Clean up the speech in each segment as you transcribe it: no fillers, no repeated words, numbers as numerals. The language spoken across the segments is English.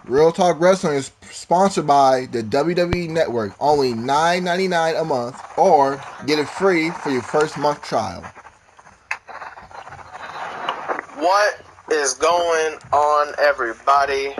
Real Talk Wrestling is sponsored by the WWE Network. Only $9.99 a month, or get it free for your first month trial. What is going on, everybody?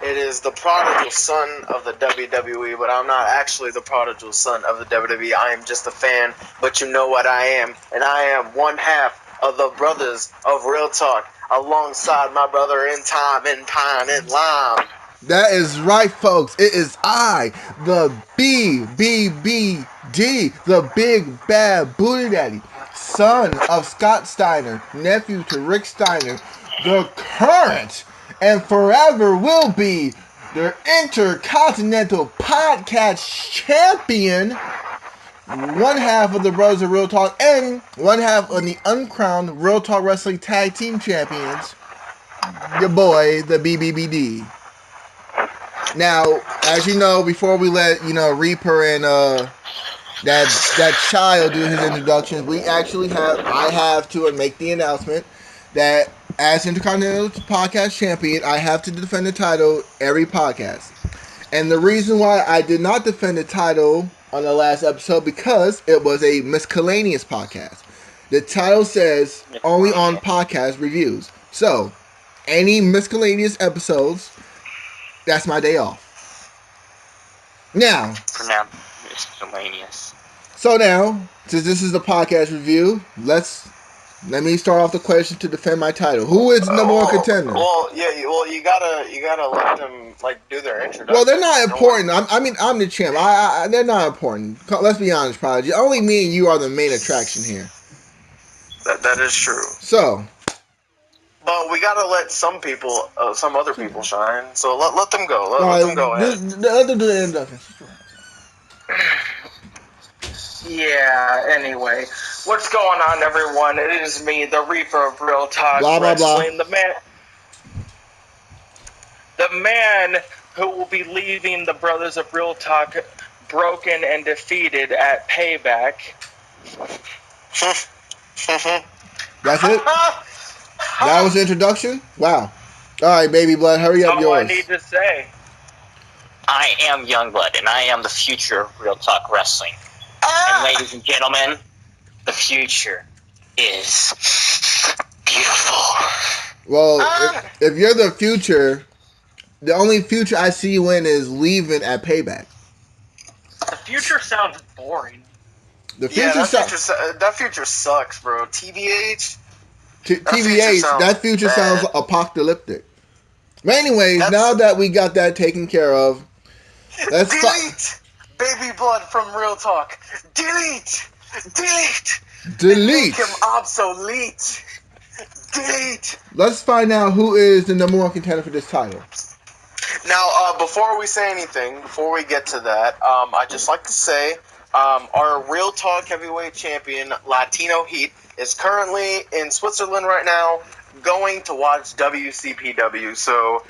It is the prodigal son of the WWE, but I'm not actually the prodigal son of the WWE. I am just a fan, but you know what I am, and I am one half of the Brothers of Real Talk, alongside my brother in time, in pine, in lime. That is right, folks. It is I, the BBBD, the Big Bad Booty Daddy, son of Scott Steiner, nephew to Rick Steiner, the current and forever will be the Intercontinental Podcast Champion, one half of the Brothers of Real Talk, and one half of the uncrowned Real Talk Wrestling Tag Team Champions, your boy, the BBBD. Now, as you know, before we let Reaper and that child do his introductions, I have to make the announcement that as Intercontinental Podcast Champion, I have to defend the title every podcast. And the reason why I did not defend the title on the last episode, because it was a miscellaneous podcast. The title says only on podcast reviews. So, any miscellaneous episodes, that's my day off. Now, for now, miscellaneous. So now, since this is the podcast review, let me start off the question to defend my title. Who is the number one contender? You gotta let them do their introduction. Well, they're not important. I'm the champ. They're not important. Let's be honest, Prodigy. Only me and you are the main attraction here. That is true. So. But we gotta let some other people shine. So let them go. Let them go ahead. Let them do the introduction. Yeah, anyway. What's going on, everyone? It is me, the Reaper of Real Talk blah, Wrestling. blah, blah. The man who will be leaving the Brothers of Real Talk broken and defeated at Payback. That's it? That was the introduction? Wow. Alright, baby blood, hurry up, yours. All I need to say. I am Youngblood, and I am the future of Real Talk Wrestling. And ladies and gentlemen, the future is beautiful. Well, if you're the future, the only future I see you in is leaving at Payback. The future sounds boring. The future that future sucks, bro. TBH. TBH, that future sounds apocalyptic. But anyways, now that we got that taken care of, let's delete Baby Blood from Real Talk. Delete. Make him obsolete. Delete. Let's find out who is the number one contender for this title. Now, before we say anything, before we get to that, I'd just like to say our Real Talk Heavyweight Champion, Latino Heat, is currently in Switzerland right now, going to watch WCPW. So,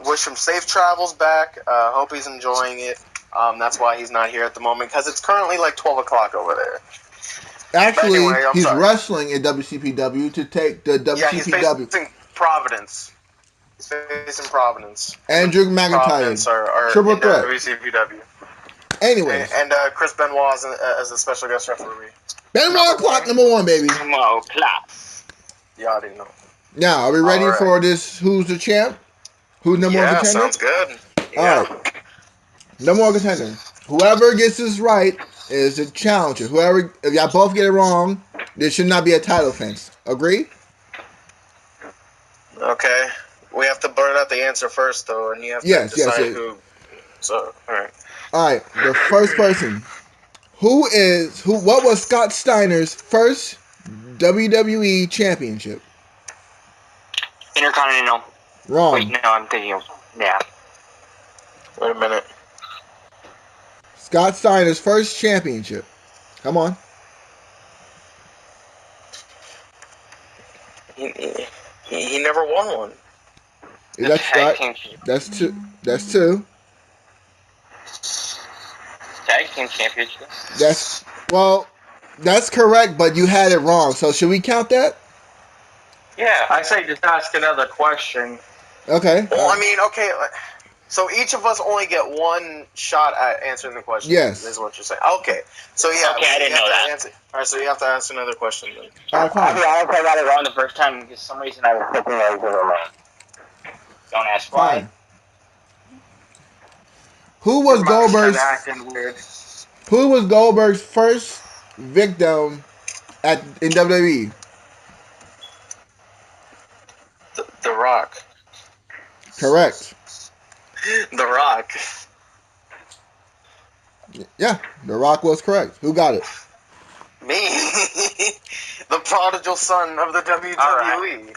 wish him safe travels back. Hope he's enjoying it. That's why he's not here at the moment, because it's currently 12 o'clock over there. Actually, anyway, he's wrestling in WCPW to take the WCPW. Yeah, he's facing Providence. Andrew McIntyre. Triple threat. WCPW. Anyways. And Chris Benoit as a special guest referee. Benoit Clock number one, baby. Benoit Clock. You already know. Now, are we ready for this? Who's the champ? Who's number one contender? Yeah, sounds good. All right. Number one contender. Whoever gets this right is the challenger. If y'all both get it wrong, there should not be a title fence. Agree? Okay. We have to blurt out the answer first, though, and you have to decide who. So, all right. All right. The first person. What was Scott Steiner's first WWE championship? Intercontinental. Wrong. Wait, no, I'm thinking of, yeah. Wait a minute. Scott Steiner's first championship. Come on. He never won one. That's two. That's two. Tag team championship. That's correct, but you had it wrong. So should we count that? Yeah, I say just ask another question. Okay. Well, I mean, okay. So each of us only get one shot at answering the question. Yes. Is what you're saying. Okay. So yeah. Okay, I didn't know that. Alright, so you have to ask another question then. All right, I'll fine. be honest, I got it wrong the first time. For some reason, I was thinking I was alone. Don't ask why. Fine. Who was Goldberg's acting weird. first victim in WWE? The Rock. Correct. The Rock. Yeah, The Rock was correct. Who got it? Me. The prodigal son of the WWE.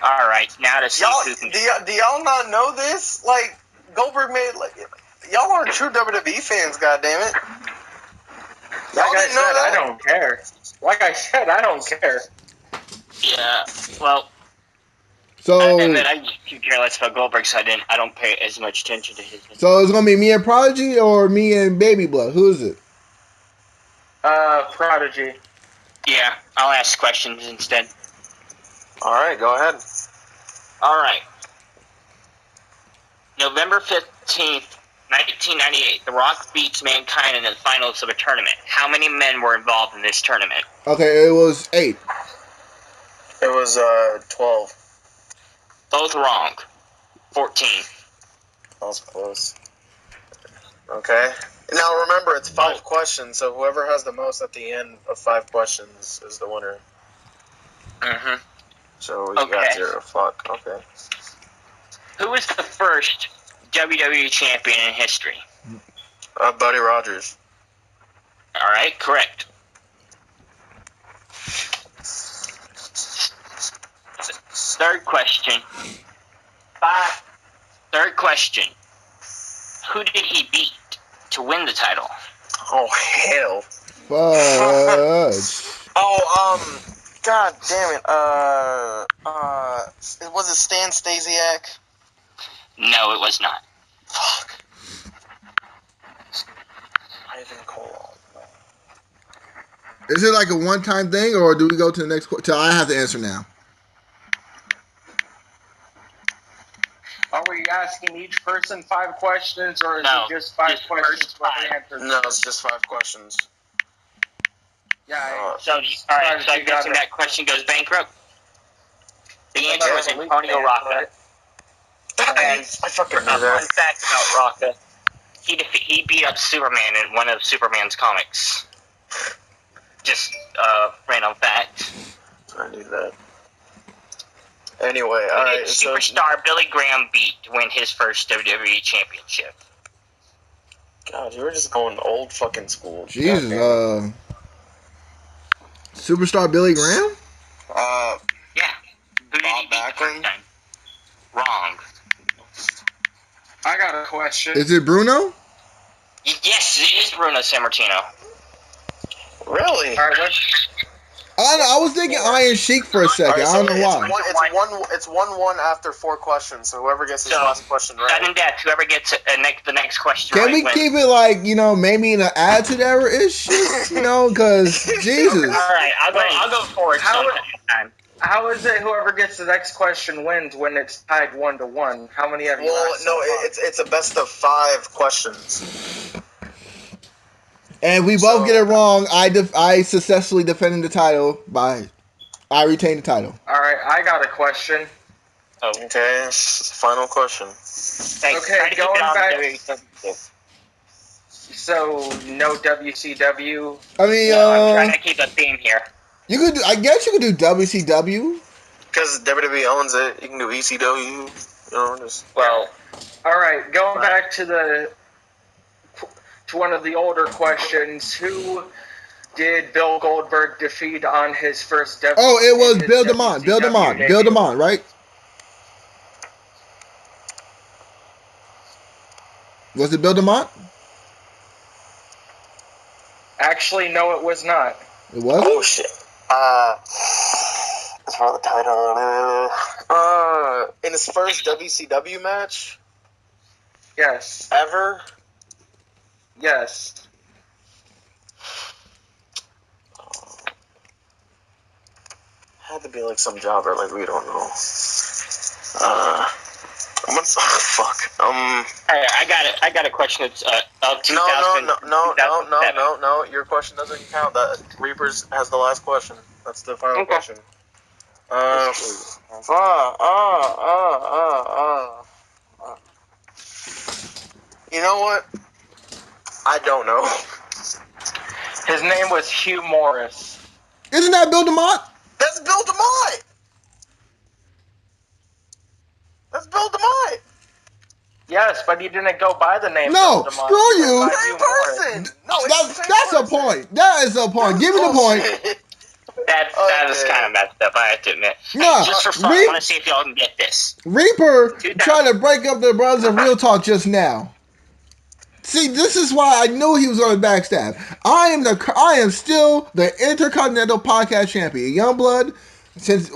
All right, now to see Y'all, who can. do y'all not know this? Like, Goldberg made, like, y'all aren't true WWE fans, goddammit. Like I didn't know said, that? I don't care. Like I said, I don't care. Yeah, well, So, I admit I could care less about Goldberg, so I don't pay as much attention to his. so it's gonna be me and Prodigy or me and Baby Blood. Who is it? Prodigy. Yeah, I'll ask questions instead. Alright, go ahead. All right. November 15th, 1998, The Rock beats Mankind in the finals of a tournament. How many men were involved in this tournament? Okay, it was 8. It was, 12. Both wrong. 14. That was close. Okay. Now remember, it's 5 questions, so whoever has the most at the end of 5 questions is the winner. Mm-hmm. So you got 0. Fuck. Okay. Who was the first WWE champion in history? Buddy Rogers. All right, correct. Third question. Third question. Who did he beat to win the title? Oh, hell. Fudge. God damn it. Was it Stan Stasiak? No, it was not. Fuck. Ivan Koloff. Is it like a one-time thing, or do we go to the next question? I have to answer now. Are we asking each person 5 questions, or is No, it just 5 just questions first for 5. the answers? No, it's just 5 questions. Yeah. So, all right, so I'm guessing that question goes bankrupt? The answer was Antonio Rocca. I fucking knew Fun that. fact about Rocca. He beat up Superman in one of Superman's comics. Just random fact. I knew that. Anyway, Who alright. did superstar Billy Graham beat to win his first WWE championship? God, you were just going old fucking school. Jesus, Superstar Billy Graham? Yeah. Who did he beat the Backlund? first time? Wrong. I got a question. Is it Bruno? Yes, it is Bruno Sammartino. Really? All right, I was thinking Iron Sheik for a second. Alright, I don't know why. It's 1-1 after 4 questions, so whoever gets his last question right. Sudden death. Whoever gets the next question Can right we wins. keep it like, maybe in an attitude era ish? Because, Jesus. All right, I'll go forward sometime. how is it whoever gets the next question wins when it's tied 1-1? How many have you Well, asked no, so far? it's a best of 5 questions. And we both get it wrong. I successfully defended the title I retained the title. All right, I got a question. Okay, final question. Thanks. Okay, Try to keep going it on back- WWE. So, no WCW? I mean, I'm trying to keep a theme here. you could. I guess you could do WCW. Because WWE owns it, you can do ECW. Just... Well, All right, going back to one of the older questions, who did Bill Goldberg defeat on his first Oh, it was Bill WCW DeMont. Bill DeMont. debut? Bill DeMont, right? Was it Bill DeMont? Actually, no, it was not. It was. Oh shit. That's for the title. In his first WCW match Yes. ever. Yes. Had to be like some jobber, like we don't know. Fuck. I got a question. It's of 2000. No. Your question doesn't count. That Reapers has the last question. That's the final question. You know what? I don't know. His name was Hugh Morris. Isn't that Bill DeMott? That's Bill DeMott. That's Bill DeMott. Yes, but he didn't go by the name No, Bill DeMott. screw He went you. by Same Hugh Morris. person. No, That's a point. That is a point. Give me the point. That is kind of messed up, I have to admit. Nah, Just for fun, I want to see if y'all can get this. Reaper tried to break up the Brothers of Real Talk just now. See, this is why I knew he was going to backstab. I am still the Intercontinental Podcast Champion. Youngblood, since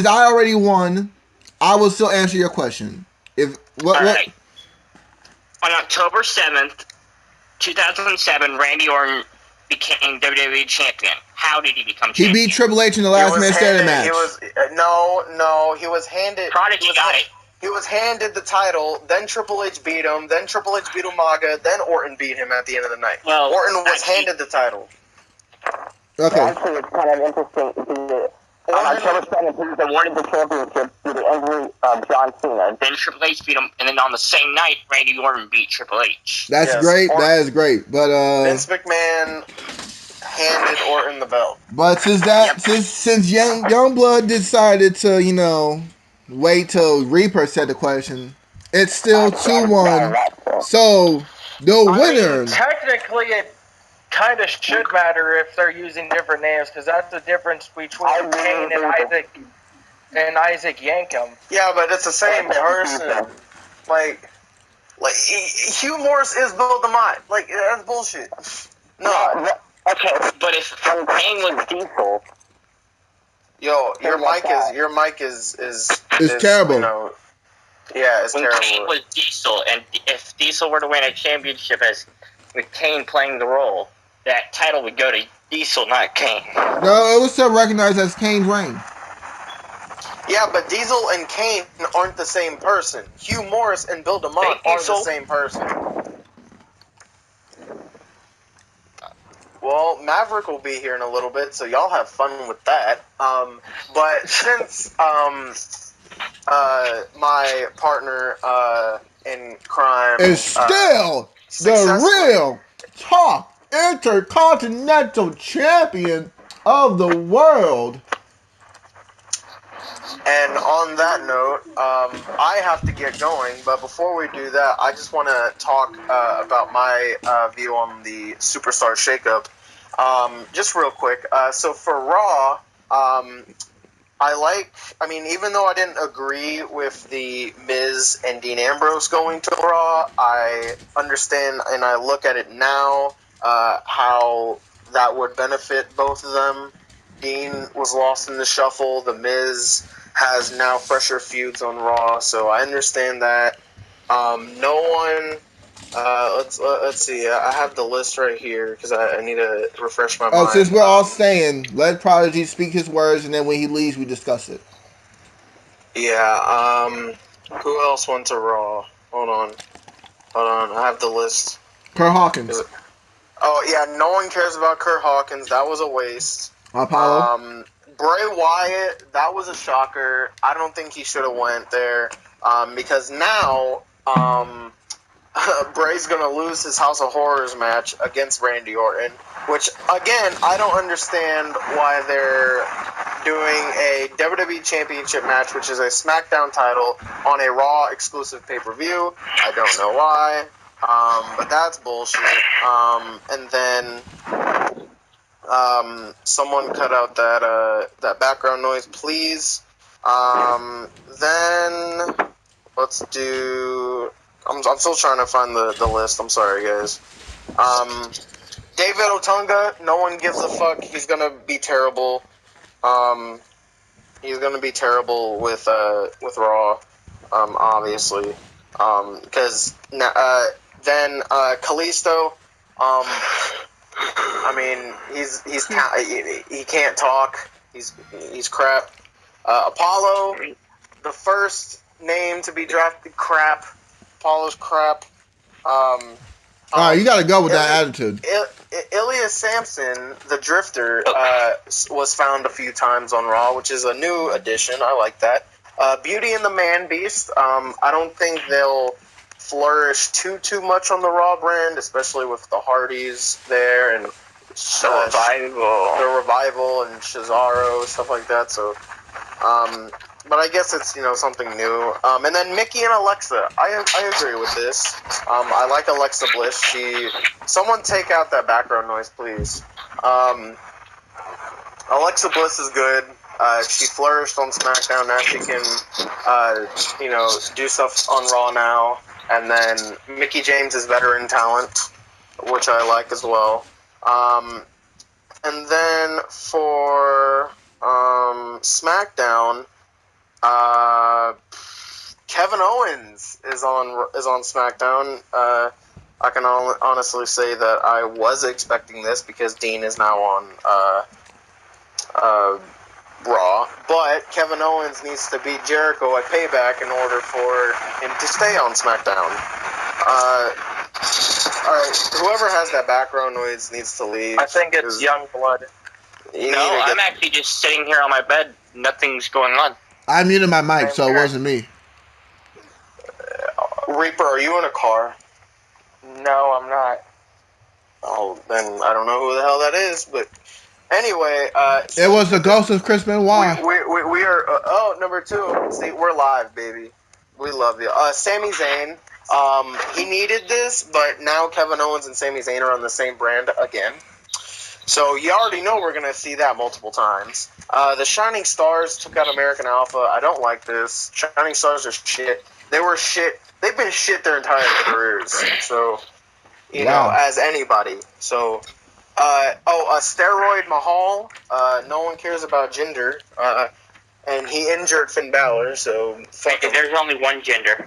I already won, I will still answer your question. All right. On October 7th, 2007, Randy Orton became WWE Champion. How did he become champion? He beat Triple H in the last man standing match. He was handed. Prodigy got it. He was handed the title, then Triple H beat him, then Triple H beat Umaga, then Orton beat him at the end of the night. Well, Orton was handed the title. Okay. Actually, it's kind of interesting. On October 7th, he was awarded the championship due to injury of John Cena. Then Triple H beat him, and then on the same night, Randy Orton beat Triple H. That's great. That is great. But Vince McMahon handed Orton the belt. But since Youngblood decided to, wait till Reaper said the question, it's still 2-1. So the winner. Technically, it kind of should matter if they're using different names, because that's the difference between Kane and Isaac Yankem. Yeah, but it's the same person. Like Hugh Morris is Bill DeMott. Like, that's bullshit. No. Okay, but if Kane was Diesel, yo, your mic is terrible. It's when terrible. Kane was Diesel, and if Diesel were to win a championship with Kane playing the role, that title would go to Diesel, not Kane. No, it was still recognized as Kane's reign. Yeah, but Diesel and Kane aren't the same person. Hugh Morris and Bill DeMott are the same person. Well, Maverick will be here in a little bit, so y'all have fun with that. But since my partner in crime is still the real top Intercontinental Champion of the world. And on that note, I have to get going. But before we do that, I just want to talk about my view on the Superstar Shakeup. Just real quick. So for Raw, even though I didn't agree with the Miz and Dean Ambrose going to Raw, I understand and I look at it now how that would benefit both of them. Dean was lost in the shuffle. The Miz has now fresher feuds on Raw, so I understand that. Let's see. I have the list right here because I need to refresh my mind. Since we're all saying, let Prodigy speak his words, and then when he leaves, we discuss it. Yeah. Who else went to Raw? Hold on. I have the list. Kurt Hawkins. Oh yeah, no one cares about Kurt Hawkins. That was a waste. Apollo. Bray Wyatt. That was a shocker. I don't think he should have went there because now Bray's gonna lose his House of Horrors match against Randy Orton, which again I don't understand why they're doing a WWE Championship match, which is a SmackDown title, on a Raw exclusive pay-per-view. I don't know why, but that's bullshit. And then someone cut out that background noise, please. Then let's do. I'm still trying to find the list. I'm sorry, guys. David Otunga, no one gives a fuck. He's gonna be terrible. He's gonna be terrible with Raw, obviously. Because then Kalisto, he can't talk. He's crap. Apollo, the first name to be drafted. Crap. Paula's crap. Alright, you gotta go with that attitude. Ilya Sampson, the Drifter, was found a few times on Raw, which is a new addition. I like that. Beauty and the Man Beast. I don't think they'll flourish too much on the Raw brand, especially with the Hardys there and the revival and Cesaro, stuff like that. So, but I guess it's something new. And then Mickey and Alexa. I agree with this. I like Alexa Bliss. Someone take out that background noise, please. Alexa Bliss is good. She flourished on SmackDown. Now she can, do stuff on Raw now. And then Mickie James is veteran talent, which I like as well. And then for SmackDown, Kevin Owens is on SmackDown. I can honestly say that I was expecting this because Dean is now on Raw, but Kevin Owens needs to beat Jericho at Payback in order for him to stay on SmackDown. Alright, whoever has that background noise needs to leave. I think it's Youngblood. No, I'm actually just sitting here on my bed. Nothing's going on. I muted my mic, so it wasn't me. Reaper, are you in a car? No, I'm not. Oh, then I don't know who the hell that is, but anyway, It was the ghost of Chris Benoit. we are number 2. See, we're live, baby. We love you. Sami Zayn, he needed this, but now Kevin Owens and Sami Zayn are on the same brand again. So you already know we're gonna see that multiple times. The Shining Stars took out American Alpha. I don't like this. Shining Stars are shit. They were shit. They've been shit their entire careers. So you know, as anybody. So Steroid Mahal. No one cares about gender. And he injured Finn Balor. So There's only one gender.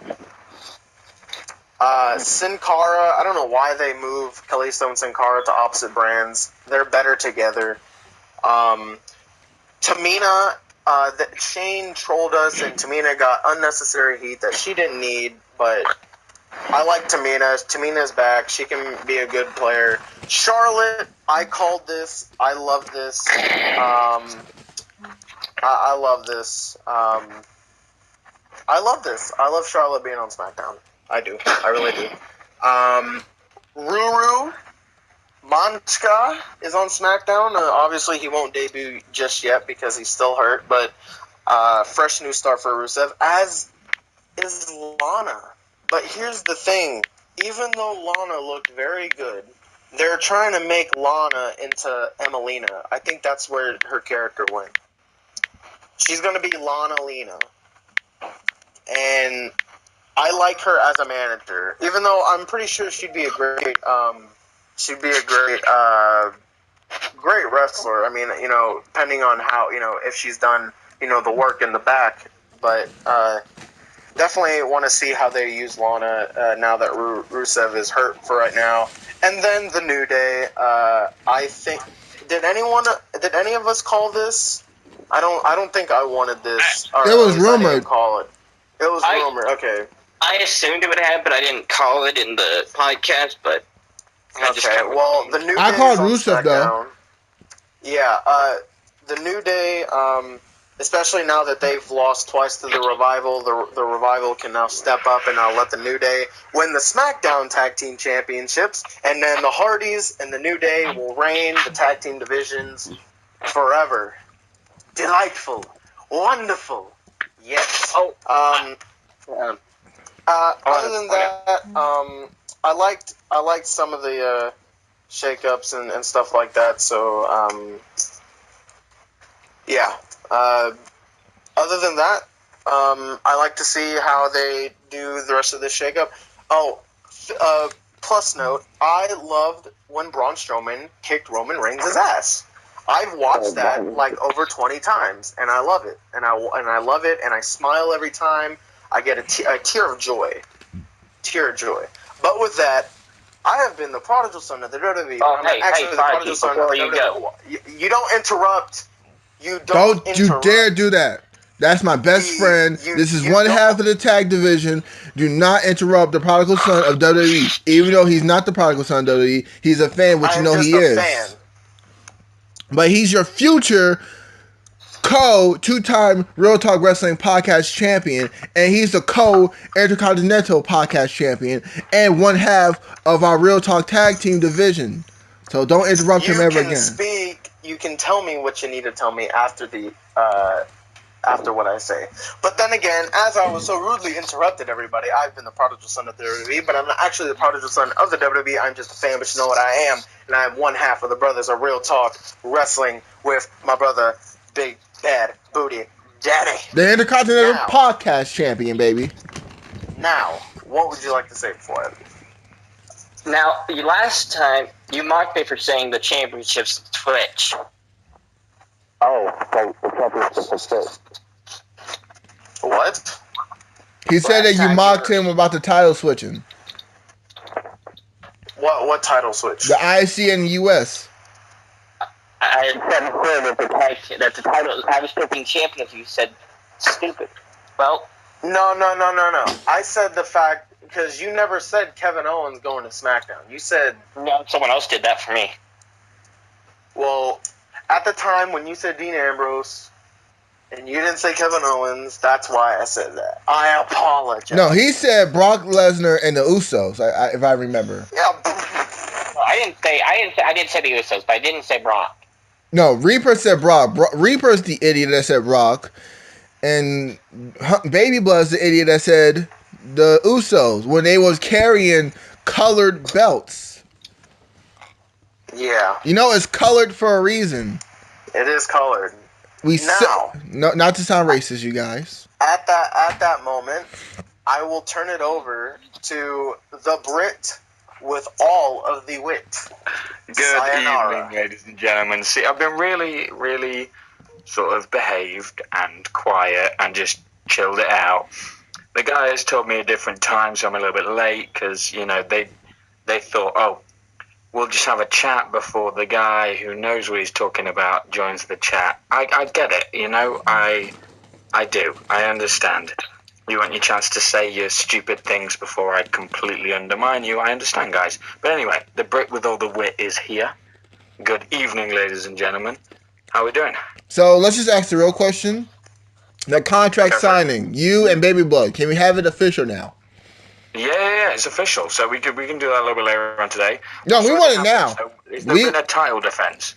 Sin Cara, I don't know why they move Kalisto and Sin Cara to opposite brands. They're better together. Tamina, Shane trolled us, and Tamina got unnecessary heat that she didn't need, but I like Tamina. Tamina's back. She can be a good player. Charlotte, I called this. I love this. I love this. I love this. I love Charlotte being on SmackDown. I do. I really do. Ruru Manchka is on SmackDown. Obviously, he won't debut just yet because he's still hurt, but fresh new start for Rusev, as is Lana. But here's the thing. Even though Lana looked very good, they're trying to make Lana into Emelina. I think that's where her character went. She's going to be Lana Lena. And I like her as a manager, even though I'm pretty sure she'd be a great great wrestler. I mean, depending on how, if she's done, the work in the back. But definitely want to see how they use Lana now that Rusev is hurt for right now. And then the New Day. I think did any of us call this? I don't think I wanted this. It was rumored. Call it. It was rumored. Okay. I assumed it would happen, but I didn't call it in the podcast. But well, the New Day. I called Rusev though. Yeah, the New Day. Especially now that they've lost twice to the Revival, the Revival can now step up and let the New Day win the SmackDown Tag Team Championships, and then the Hardys and the New Day will reign the tag team divisions forever. Delightful, wonderful. Yes. Other than that, I liked some of the shakeups and stuff like that. So yeah. Other than that, I like to see how they do the rest of this shakeup. Plus note, I loved when Braun Strowman kicked Roman Reigns' ass. I've watched that like over 20 times, and I love it. And I love it, and I smile every time. I get a tear of joy. But with that, I have been the prodigal son of the WWE. The prodigal son of the WWE. You don't interrupt. You Don't you dare do that. That's my best friend. This is one half of the tag division. Do not interrupt the prodigal son of WWE. Even though he's not the prodigal son of WWE, he's a fan, which you know he is. Fan. But he's your future two-time Real Talk Wrestling Podcast champion, and he's the Intercontinental Podcast champion, and one half of our Real Talk Tag Team division. So don't interrupt him ever again. You can tell me what you need to tell me after what I say. But then again, as I was so rudely interrupted, everybody, I've been the prodigal son of the WWE, but I'm not actually the prodigal son of the WWE. I'm just a fan, but you know what I am, and I am one half of the Brothers of Real Talk Wrestling with my brother, Big Bad Booty Daddy. The Intercontinental Podcast champion, baby. Now, what would you like to say before I leave? Now, last time, you mocked me for saying the championship's Twitch. Oh, the championship is Twitch. What? He said that you mocked him about the title switching. What title switch? The IC and US. I said that the title, I was still being champion if you said stupid. Well, No. I said the fact, because you never said Kevin Owens going to SmackDown. You said... No, someone else did that for me. Well, at the time when you said Dean Ambrose, and you didn't say Kevin Owens, that's why I said that. I apologize. No, he said Brock Lesnar and the Usos, if I remember. Yeah. I didn't say the Usos, but I didn't say Brock. No, Reaper said Brock. Reaper's the idiot that said Brock. And Baby Blood's the idiot that said the Usos when they was carrying colored belts. Yeah. You know, it's colored for a reason. It is colored. Not to sound racist, you guys. At that moment, I will turn it over to the Brit with all of the wit. Good Sayonara. evening, ladies and gentlemen. See, I've been really, really sort of behaved and quiet and just chilled it out. The guys told me a different time, so I'm a little bit late because, you know, they thought, oh, we'll just have a chat before the guy who knows what he's talking about joins the chat. I get it, you know, I do. I understand. You want your chance to say your stupid things before I completely undermine you. I understand, guys. But anyway, the Brit with all the wit is here. Good evening, ladies and gentlemen. How are we doing? So let's just ask the real question. The contract signing, you and Baby Blood, can we have it official now? Yeah, it's official. So we can do that a little bit later on today. No, we want it now. So is there been a title defense?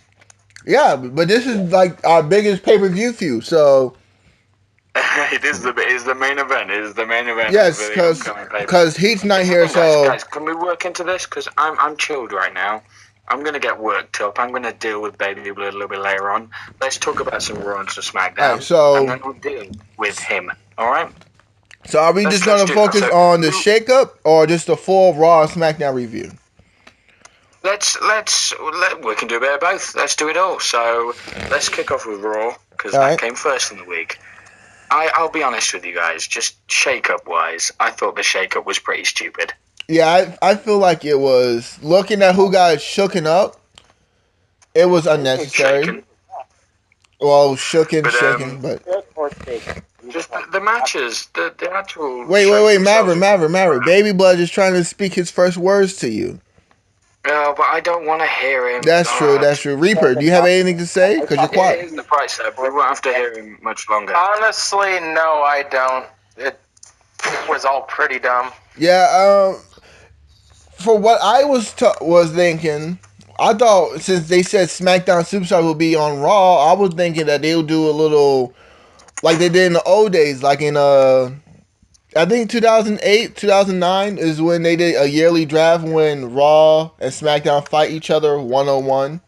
Yeah, but this is like our biggest pay-per-view feud, so... It is the main event. It is the main event. Yes, because Heat's not here, so... Guys, can we work into this? Because I'm chilled right now. I'm going to get worked up. I'm going to deal with Baby Blood a little bit later on. Let's talk about some Raw and some SmackDown. Right, so... And then we'll deal with him. All right? So are we just going to focus on the shakeup or just the full Raw and SmackDown review? We can do a bit of both. Let's do it all. So let's kick off with Raw because that came first in the week. I'll be honest with you guys. Just shake-up wise, I thought the shake-up was pretty stupid. Yeah, I feel like it was. Looking at who got shooken up, it was unnecessary. Shaken. Well, shaken, but... Just the matches, the actual... Wait, Maverick. Baby Blood is trying to speak his first words to you. No, but I don't want to hear him. That's true. Reaper, do you have anything to say? Because you're quiet. Here's the price there, but we won't have to hear him much longer. Honestly, no, I don't. It was all pretty dumb. Yeah, for what I was thinking, I thought since they said SmackDown Superstar will be on Raw, I was thinking that they'll do a little like they did in the old days, like in I think 2008, 2009 is when they did a yearly draft when Raw and SmackDown fight each other one-on-one.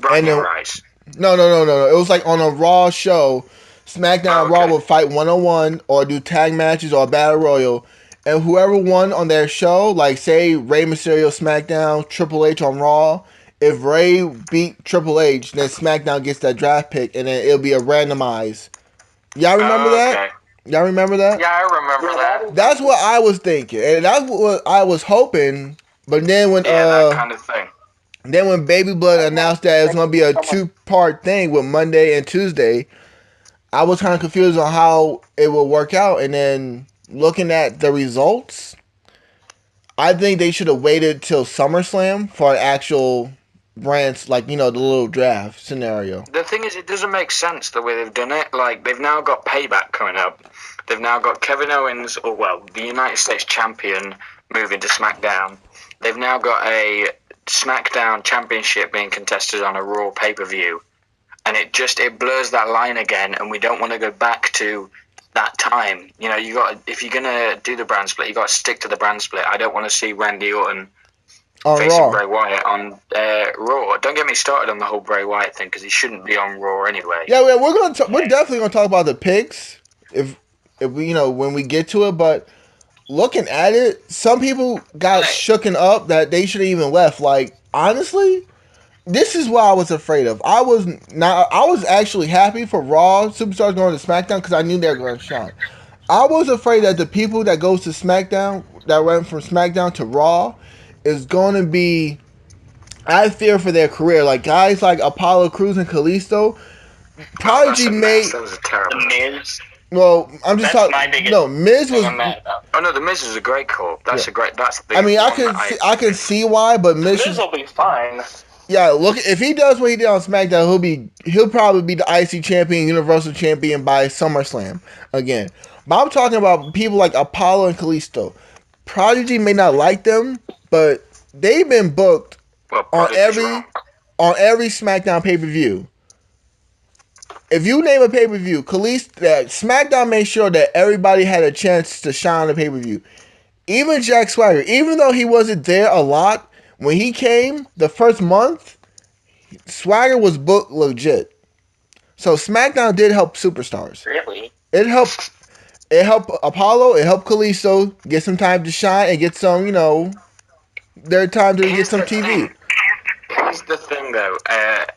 Rice. No. It was like on a Raw show, SmackDown and Raw would fight one-on-one or do tag matches or Battle Royal. And whoever won on their show, like say Rey Mysterio SmackDown, Triple H on Raw, if Rey beat Triple H, then SmackDown gets that draft pick and then it'll be a randomized. Y'all remember that? Y'all remember that? Yeah, I remember that. That's what I was thinking, and that's what I was hoping. But then when that kind of thing. Then when Baby Blood announced that it was gonna be a 2-part thing with Monday and Tuesday, I was kind of confused on how it would work out, and then looking at the results, I think they should have waited till SummerSlam for an actual brands, like, the little draft scenario. The thing is, it doesn't make sense the way they've done it. Like, they've now got Payback coming up. They've now got Kevin Owens, the United States champion, moving to SmackDown. They've now got a SmackDown championship being contested on a Raw pay-per-view. And it blurs that line again, and we don't want to go back to that time. If you're going to do the brand split, you got to stick to the brand split. I don't want to see Randy Orton facing Raw. Bray Wyatt on Raw. Don't get me started on the whole Bray Wyatt thing, because he shouldn't be on Raw anyway. Yeah, we're definitely gonna talk about the picks if we when we get to it. But looking at it, some people got shooken up that they should have even left. Like, honestly, this is what I was afraid of. I was actually happy for Raw superstars going to SmackDown because I knew they were going to shine. I was afraid that the people that goes to SmackDown, that went from SmackDown to Raw, is going to be, I fear for their career. Like, guys like Apollo Crews and Kalisto, Prodigy made... That was a terrible... The Miz. Well, I'm just talking... No, Miz was... Oh, no, the Miz is a great call. That's a great... That's the I can see why, but Miz will be fine. Yeah, look, if he does what he did on SmackDown, he'll probably be the IC champion, Universal champion by SummerSlam again. But I'm talking about people like Apollo and Kalisto. Prodigy may not like them, but they've been booked on every SmackDown pay-per-view. If you name a pay-per-view, SmackDown made sure that everybody had a chance to shine on the pay-per-view. Even Jack Swagger, even though he wasn't there a lot, when he came the first month, Swagger was booked legit. So SmackDown did help superstars. Really? It helped Apollo, it helped Kalisto get some time to shine and get some, their time to get some TV. Here's the thing, though.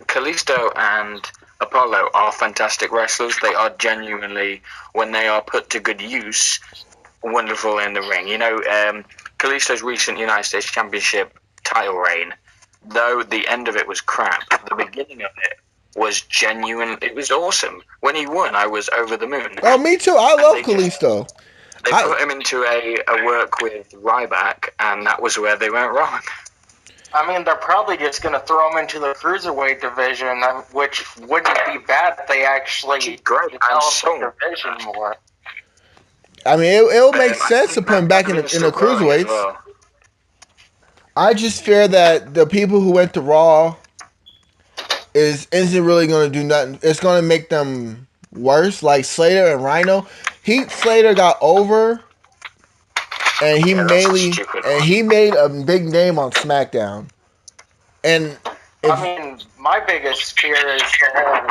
Kalisto and Apollo are fantastic wrestlers. They are genuinely, when they are put to good use, wonderful in the ring. Kalisto's recent United States Championship title reign, though the end of it was crap, the beginning of it was genuine. It was awesome. When he won, I was over the moon. Oh, me too. I love Kalisto. They put him into a work with Ryback, and that was where they went wrong. I mean, they're probably just going to throw him into the cruiserweight division, which wouldn't be bad if they actually developed the division more. I mean, it'll make sense to put him back in the cruiserweights. Well. I just fear that the people who went to Raw isn't really going to do nothing. It's going to make them worse, like Slater and Rhino. Slater got over, and he made a big name on SmackDown. And my biggest fear is the whole.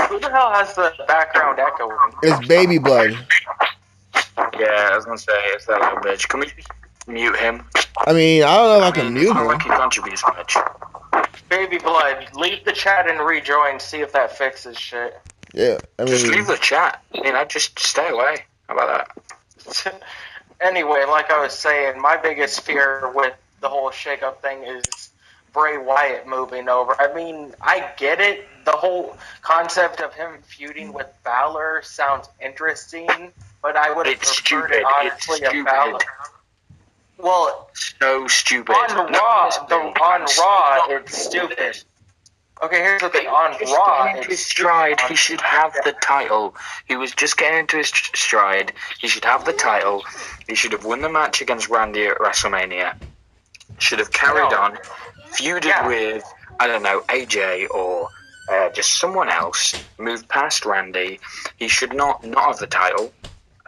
Who the hell has the background echoing? It's Baby Blood. Yeah, I was gonna say it's that little bitch. Can we mute him? I mean, I don't know if I can mute him. Like he contributes much. Baby Blood, leave the chat and rejoin. See if that fixes shit. Yeah, I mean, just leave the chat. Just stay away. How about that? Anyway, like I was saying, my biggest fear with the whole shake-up thing is Bray Wyatt moving over. I mean, I get it. The whole concept of him feuding with Balor sounds interesting, but I would have preferred it, honestly, if Balor. Well, so stupid. On Raw, it's stupid. Okay, here's the thing. On Raw, his stride, he should have the title. He was just getting into his stride. He should have the title. He should have won the match against Randy at WrestleMania. Should have carried on, feuded with, I don't know, AJ or just someone else. Moved past Randy. He should not have the title.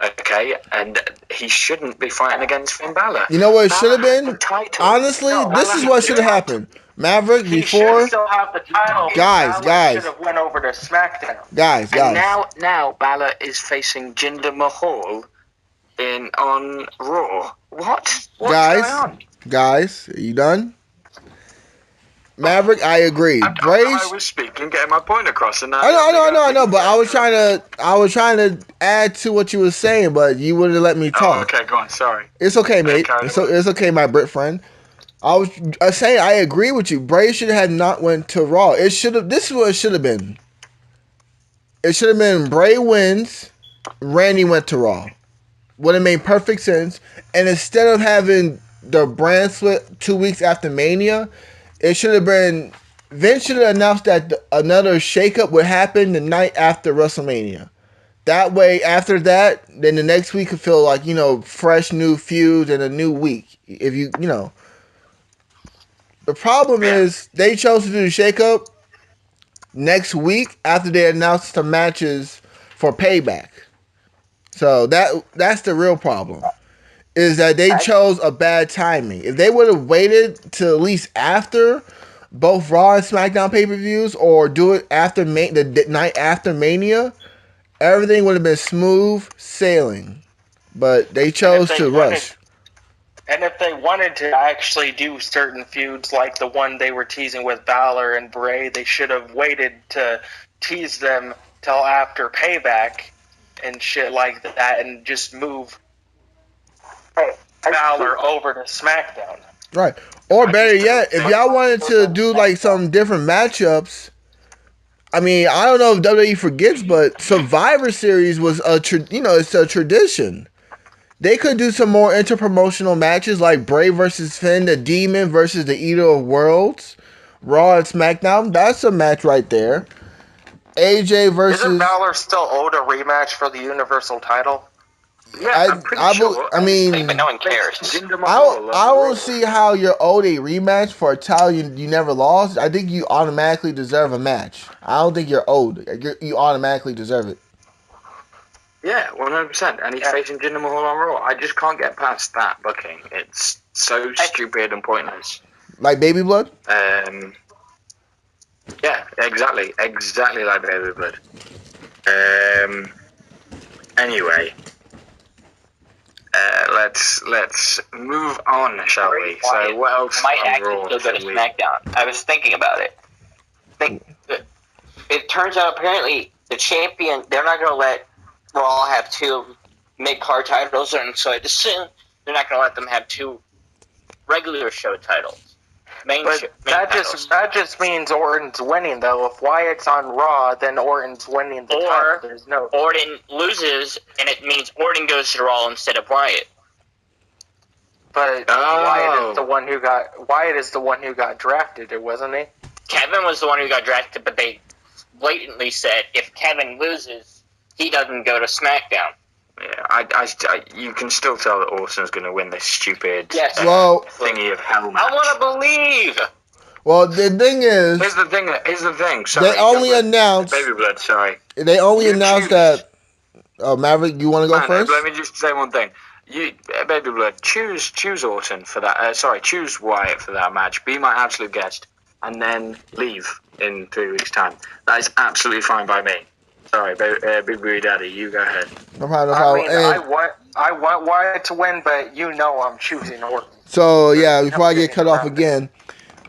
Okay, and he shouldn't be fighting against Finn Balor. You know what it should have been? Honestly, this is what should have happened. Maverick before. Still have the title. Guys. Should have went over to SmackDown. Guys. And now Balor is facing Jinder Mahal on Raw. What? What's going on? Guys, are you done? Maverick, I agree. I was speaking, getting my point across, and I know. But I was trying to add to what you were saying, but you wouldn't let me talk. Oh, okay, go on. Sorry. It's okay, mate. It's okay, my Brit friend. I was saying I agree with you. Bray should have not went to Raw. This is what it should have been. it should have been Bray wins, Randy went to Raw. Would have made perfect sense. And instead of having the brand split 2 weeks after Mania, it should have been Vince should have announced that another shakeup would happen the night after WrestleMania. That way, after that, then the next week could feel like, fresh new feuds and a new week. If the problem is they chose to do the shakeup next week after they announced the matches for Payback. So that's the real problem. Is that they chose a bad timing. If they would have waited till at least after both Raw and SmackDown pay-per-views, or do it after the night after Mania, everything would have been smooth sailing. But they chose to rush. And if they wanted to actually do certain feuds like the one they were teasing with Balor and Bray, they should have waited to tease them till after Payback and shit like that, and just move Balor over to SmackDown. Right. Or better yet, if y'all wanted to do like some different matchups, I mean, I don't know if WWE forgets, but Survivor Series was it's a tradition. They could do some more interpromotional matches like Bray versus Finn, the Demon versus the Eater of Worlds, Raw and SmackDown. That's a match right there. AJ versus... Isn't Balor still owed a rematch for the Universal title? Yeah, I'm pretty sure. I mean, but no one cares. I don't see how you're owed a rematch for a title you never lost. I think you automatically deserve a match. I don't think you're owed. You automatically deserve it. Yeah, 100%. And he's facing Jinder Mahal on Raw. I just can't get past that booking. It's so stupid and pointless. Like Baby Blood? Yeah, exactly. Exactly like Baby Blood. Anyway. Let's move on, shall we? So what else might on actually Raw? still go to SmackDown. I was thinking about it. It turns out apparently the champion, they're not going to let Raw have two mid-card titles, and so I'd assume they're not going to let them have two regular show titles. That just means Orton's winning, though. If Wyatt's on Raw, then Orton's winning the title. There's no... Orton loses, and it means Orton goes to Raw instead of Wyatt. But Wyatt is the one who got drafted, wasn't he? Kevin was the one who got drafted, but they blatantly said if Kevin loses, he doesn't go to SmackDown. Yeah, you can still tell that Orton's going to win this stupid thingy of hell match. I want to believe. Well, the thing is... Here's the thing. Sorry, they only announced... Baby Blood, sorry. They only announced that... Oh, Maverick, you want to go first? Let me just say one thing. Baby Blood, choose Orton for that. Choose Wyatt for that match. Be my absolute guest. And then leave in 3 weeks' time. That is absolutely fine by me. Sorry, Big Booty Daddy, you go ahead. No problem. I want Wyatt to win, but I'm choosing Orton. So, before I get cut off again,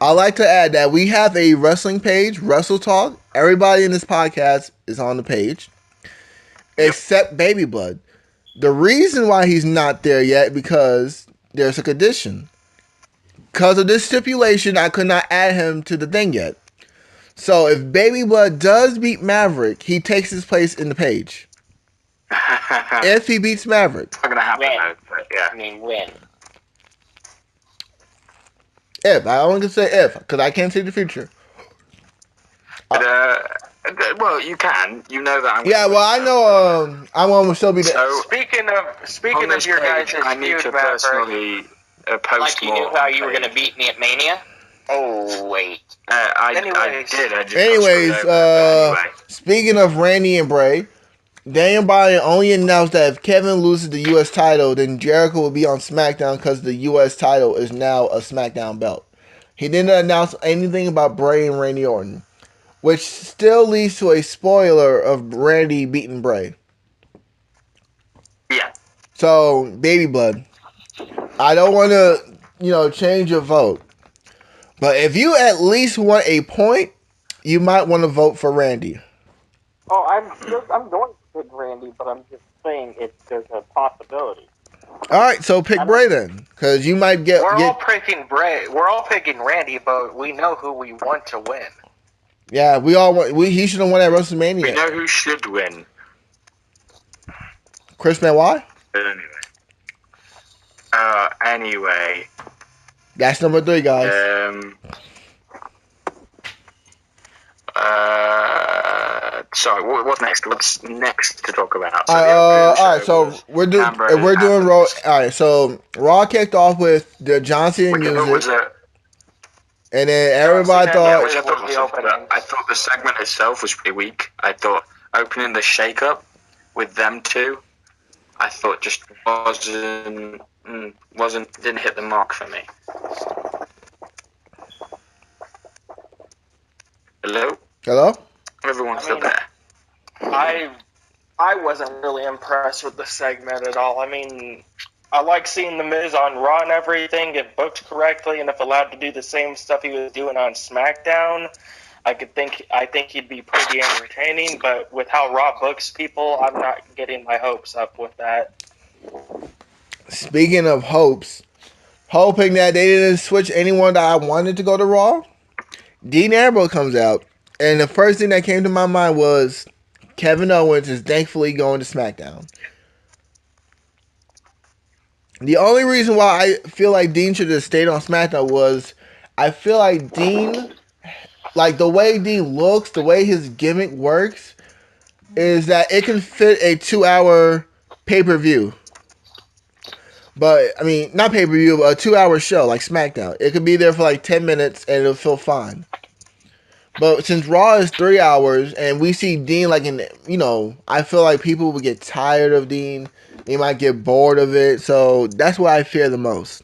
I'd like to add that we have a wrestling page, Wrestle Talk. Everybody in this podcast is on the page, except Baby Blood. The reason why he's not there yet because there's a condition. Because of this stipulation, I could not add him to the thing yet. So if Baby Blood does beat Maverick, he takes his place in the page. If he beats Maverick. It's not going to happen, though. But yeah. I mean, win. If. I only can say if, because I can't see the future. Well, you can. You know that. I know. I want to still be there. So, speaking of your guys' I need to personally post like you knew how you were going to beat me at Mania. Oh wait. I did. I just Anyways, speaking of Randy and Bray, Daniel Bryan only announced that if Kevin loses the U.S. title, then Jericho will be on SmackDown because the U.S. title is now a SmackDown belt. He didn't announce anything about Bray and Randy Orton, which still leads to a spoiler of Randy beating Bray. Yeah. So, Baby Blood, I don't want to, change your vote. But if you at least want a point, you might want to vote for Randy. Oh, I'm going to pick Randy, but I'm just saying there's a possibility. All right, so pick Bray then, because you might get. We're all picking Bray. We're all picking Randy, but we know who we want to win. Yeah, we all want. He should have won at We WrestleMania. know who should win. Chris Benoit. But anyway. That's number 3, guys. Sorry, what's next? What's next to talk about? All right, so we're doing Raw. All right, so Raw kicked off with the John Cena music, and then everybody thought. I thought the segment itself was pretty weak. I thought opening the shake-up with them two, I thought just didn't hit the mark for me. Hello? Everyone's still there. I wasn't really impressed with the segment at all. I mean, I like seeing The Miz on Raw and everything, if booked correctly, and if allowed to do the same stuff he was doing on SmackDown, I think he'd be pretty entertaining. But with how Raw books people, I'm not getting my hopes up with that. Speaking of hopes, hoping that they didn't switch anyone that I wanted to go to Raw, Dean Ambrose comes out, and the first thing that came to my mind was Kevin Owens is thankfully going to SmackDown. The only reason why I feel like Dean should have stayed on SmackDown was I feel like Dean, like the way Dean looks, the way his gimmick works, is that it can fit a 2-hour pay-per-view. But, I mean, not pay-per-view, but a 2-hour show like SmackDown. It could be there for like 10 minutes and it'll feel fine. But since Raw is 3 hours and we see Dean like I feel like people will get tired of Dean. They might get bored of it. So that's what I fear the most.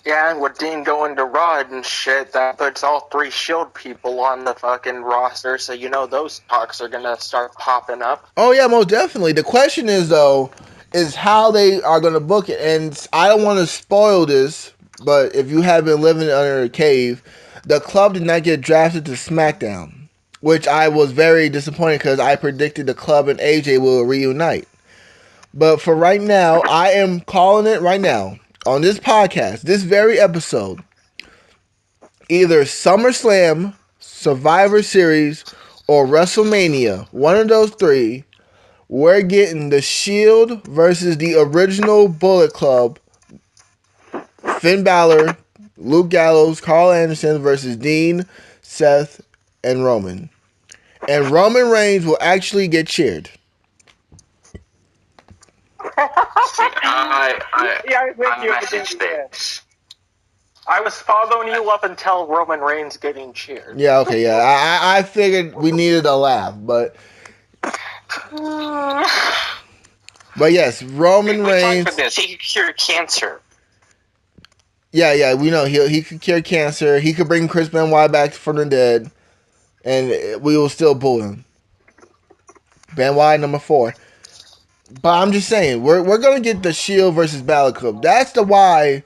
Yeah, and with Dean going to Raw and shit, that puts all 3 Shield people on the fucking roster. So those talks are going to start popping up. Oh, yeah, most definitely. The question is, though, is how they are going to book it. And I don't want to spoil this, but if you have been living under a cave, the club did not get drafted to SmackDown, which I was very disappointed because I predicted the club and AJ will reunite. But for right now, I am calling it right now on this podcast, this very episode, either SummerSlam, Survivor Series, or WrestleMania, one of those 3, we're getting the Shield versus the original Bullet Club, Finn Balor, Luke Gallows, Carl Anderson versus Dean, Seth, and Roman. And Roman Reigns will actually get cheered. I was following you up until Roman Reigns getting cheered. Yeah, okay, yeah. I figured we needed a laugh, but yes, Roman Reigns. For this, he could cure cancer. Yeah, we know he could cure cancer. He could bring Chris Benoit back from the dead, and we will still boo him. Benoit number 4. But I'm just saying, we're gonna get the Shield versus Balor Club. That's why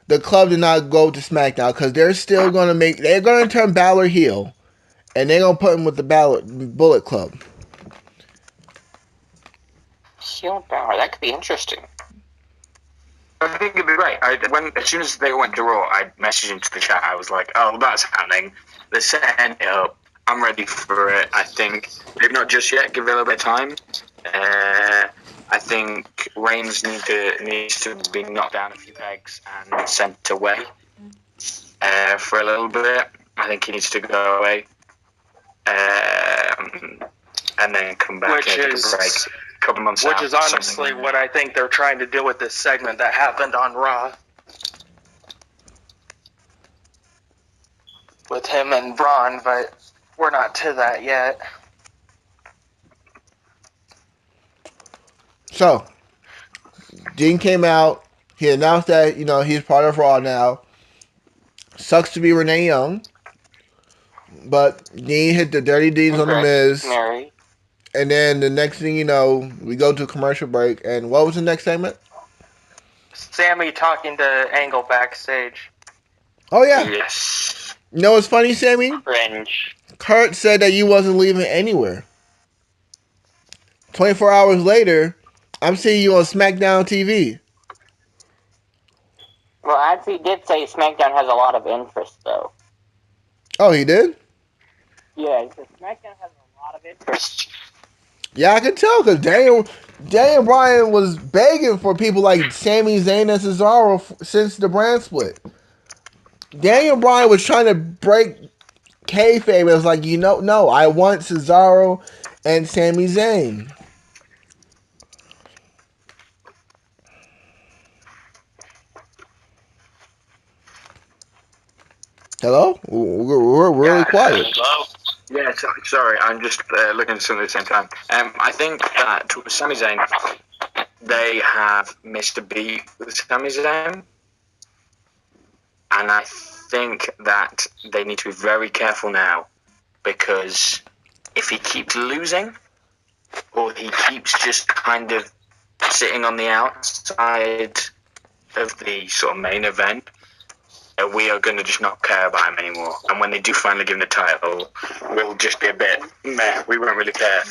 the club did not go to SmackDown, because they're still they're gonna turn Balor heel, and they're gonna put him with the Bullet Club. Shield Balor, that could be interesting. I think it'd be great. As soon as they went to Raw, I messaged into the chat. I was like, "Oh, that's happening. They're setting it up. I'm ready for it." I think they've not just yet. Give it a little bit of time. I think Reigns needs to be knocked down a few pegs and sent away for a little bit. I think he needs to go away and then come back and take a break. Couple months which out, is honestly what I think they're trying to do with this segment that happened on Raw with him and Braun, but we're not to that yet. So, Dean came out. He announced that he's part of Raw now. Sucks to be Renee Young, but Dean hit the dirty deeds on the Miz. Mary. And then the next thing you know, we go to a commercial break. And what was the next segment? Sammy talking to Angle backstage. Oh, yeah. Yes. You know what's funny, Sammy? Cringe. Kurt said that you wasn't leaving anywhere. 24 hours later, I'm seeing you on SmackDown TV. Well, as he did say, SmackDown has a lot of interest, though. Oh, he did? Yeah, he said SmackDown has a lot of interest. Yeah, I can tell because Daniel Bryan was begging for people like Sami Zayn and Cesaro since the brand split. Daniel Bryan was trying to break kayfabe. It was like, no, I want Cesaro and Sami Zayn. Hello? We're really quiet. Hello? Yeah, sorry, I'm just looking at something at the same time. I think that with Sami Zayn, they have missed a beat with Sami Zayn. And I think that they need to be very careful now, because if he keeps losing, or he keeps just kind of sitting on the outside of the sort of main event, we are going to just not care about him anymore. And when they do finally give him the title, we'll just be a bit meh. We won't really care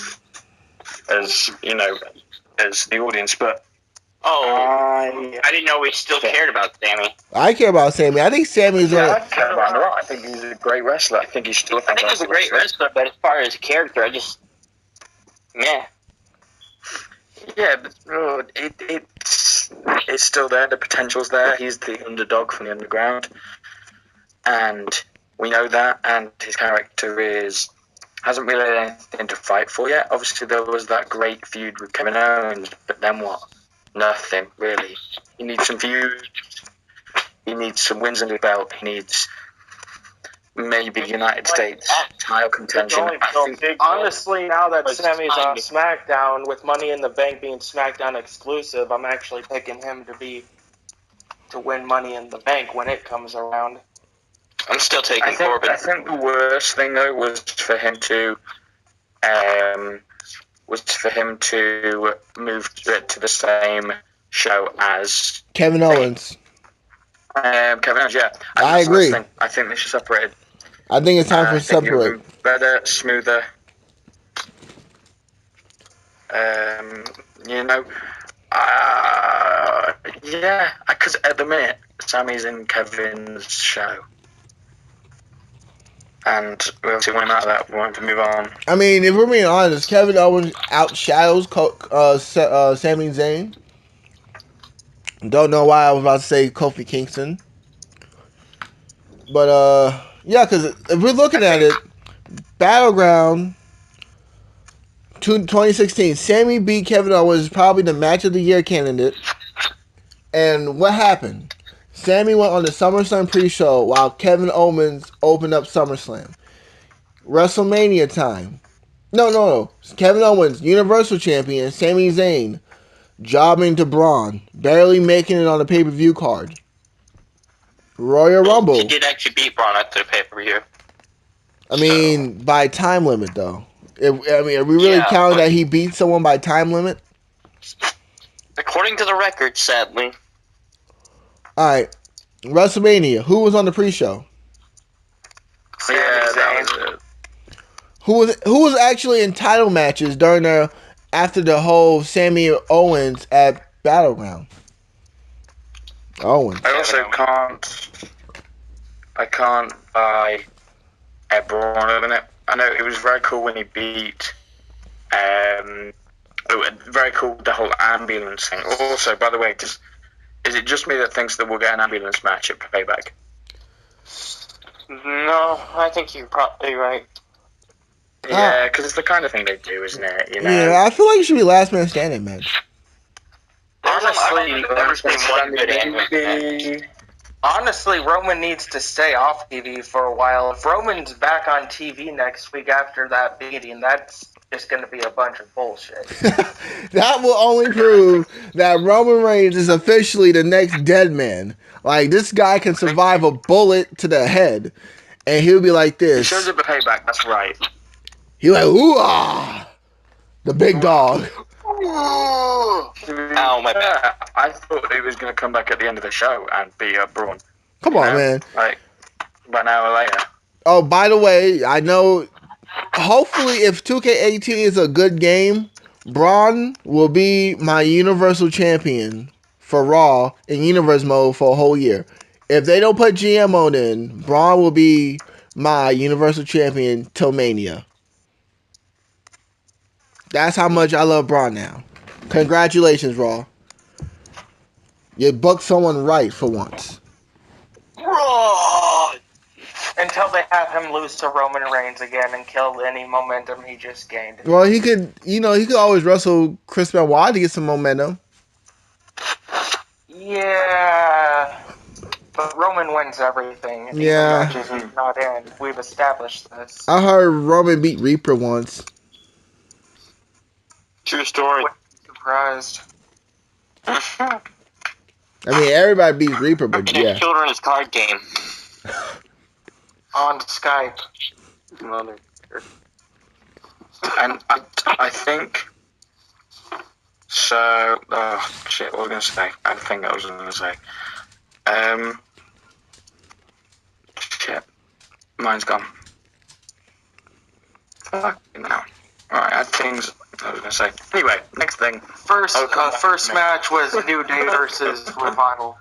as the audience. But I didn't know we still cared about Sammy. I care about Sami. I think Sami's I care about him a lot. I think he's a great wrestler. I think he's still a I think fantastic he's a great wrestler, but as far as character, I just meh. Yeah, but it's still there. The potential's there. He's the underdog from the underground, and we know that. And his character hasn't really had anything to fight for yet. Obviously, there was that great feud with Kevin Owens, but then what? Nothing really. He needs some feuds. He needs some wins under the belt. He needs maybe United States title contention. Honestly, now that Sammy's on SmackDown, with Money in the Bank being SmackDown exclusive, I'm actually picking him to win Money in the Bank when it comes around. I'm still taking Corbin. I think the worst thing though was for him to move to the same show as Kevin Owens. Kevin Owens, yeah. I agree. I think they should separate. I think it's time for separate. Better, smoother. Yeah, because at the minute, Sammy's in Kevin's show. And we obviously went out of that. We want to move on. I mean, if we're being honest, Kevin Owens outshadows Sami Zayn. Don't know why I was about to say Kofi Kingston. But, yeah, because if we're looking at it, Battleground 2016, Sammy beat Kevin Owens, probably the match of the year candidate. And what happened? Sammy went on the SummerSlam pre-show while Kevin Owens opened up SummerSlam. WrestleMania time. No. Kevin Owens, Universal Champion, Sami Zayn, jobbing to Braun, barely making it on the pay-per-view card. Royal Rumble. He did actually beat Braun at the pay-per-view. I mean, by time limit, though. Are we really counting that he beat someone by time limit? According to the record, sadly. All right. WrestleMania. Who was on the pre-show? Yeah, that was it. Who was actually in title matches after the whole Sammy Owens at Battleground? Owens. I also can't buy Braun at the minute. I know it was very cool when he beat. Very cool, the whole ambulance thing. Also, by the way, is it just me that thinks that we'll get an ambulance match at Payback? No, I think you're probably right. Yeah, because it's the kind of thing they do, isn't it? You know? Yeah, I feel like it should be last man standing match. Honestly, Roman needs to stay off TV for a while. If Roman's back on TV next week after that beating, that's just going to be a bunch of bullshit. That will only prove that Roman Reigns is officially the next dead man. Like, this guy can survive a bullet to the head, and he'll be like this. He shows up at Payback, that's right. He's like, ooh-ah! The big dog. Ow, my back. I thought he was going to come back at the end of the show and beat up Braun. Come on, man. Like, about an hour later. Oh, by the way, I know, hopefully if 2K18 is a good game, Braun will be my Universal Champion for Raw in Universe mode for a whole year. If they don't put GM mode in, Braun will be my Universal Champion till Mania. That's how much I love Braun now. Congratulations, Raw. You booked someone right for once. Raw! Until they have him lose to Roman Reigns again and kill any momentum he just gained. Well, he could always wrestle Chris Benoit to get some momentum. Yeah. But Roman wins everything. Yeah. Even matches he's not in. We've established this. I heard Roman beat Reaper once. True story. Surprised. I mean, everybody beats Reaper, but yeah. Children's card game. On Skype. And I think so. Oh shit! What was I gonna say? I think I was gonna say. Shit, mine's gone. Fucking hell. Alright, I think I was gonna say. Anyway, next thing. First match was New Day versus Revival.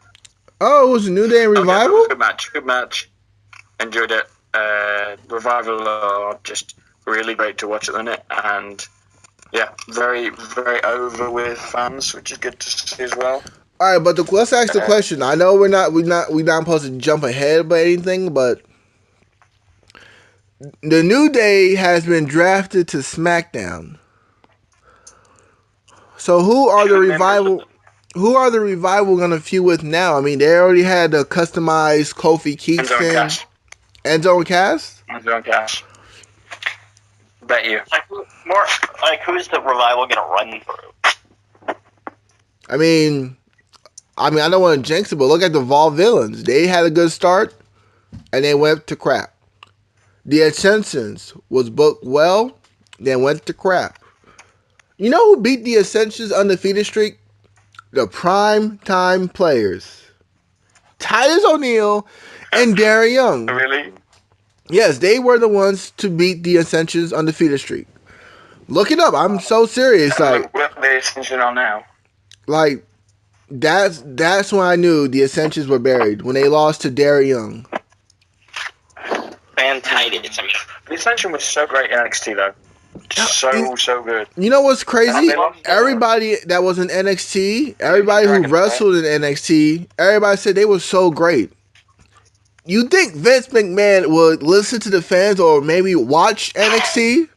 Oh, it was a New Day and Revival? Okay, good match. Enjoyed it. Revival are just really great to watch at the minute, and yeah, very, very over with fans, which is good to see as well. All right, but let's ask the question. I know we're not supposed to jump ahead by anything, but the New Day has been drafted to SmackDown. So who are the Revival? Who are the Revival gonna feud with now? I mean, they already had a customized Kofi Kingston, Enzo and Cass. Enzo and Cass. Bet you. Who's the Revival gonna run through? I mean, I don't want to jinx it, but look at the Vaudevillains. They had a good start, and they went to crap. The Ascensions was booked well, then went to crap. You know who beat the Ascensions undefeated streak? The prime time players. Titus O'Neil and Darren Young. Really? Yes, they were the ones to beat the Ascensions undefeated streak. Look it up. I'm so serious. Like, what the Ascension are now? Like, that's when I knew the Ascensions were buried, when they lost to Darren Young. And Titus. I mean, the Ascension was so great in NXT though. So good. You know what's crazy? Everybody that was in NXT, everybody who wrestled in NXT, everybody said they were so great. You think Vince McMahon would listen to the fans or maybe watch NXT?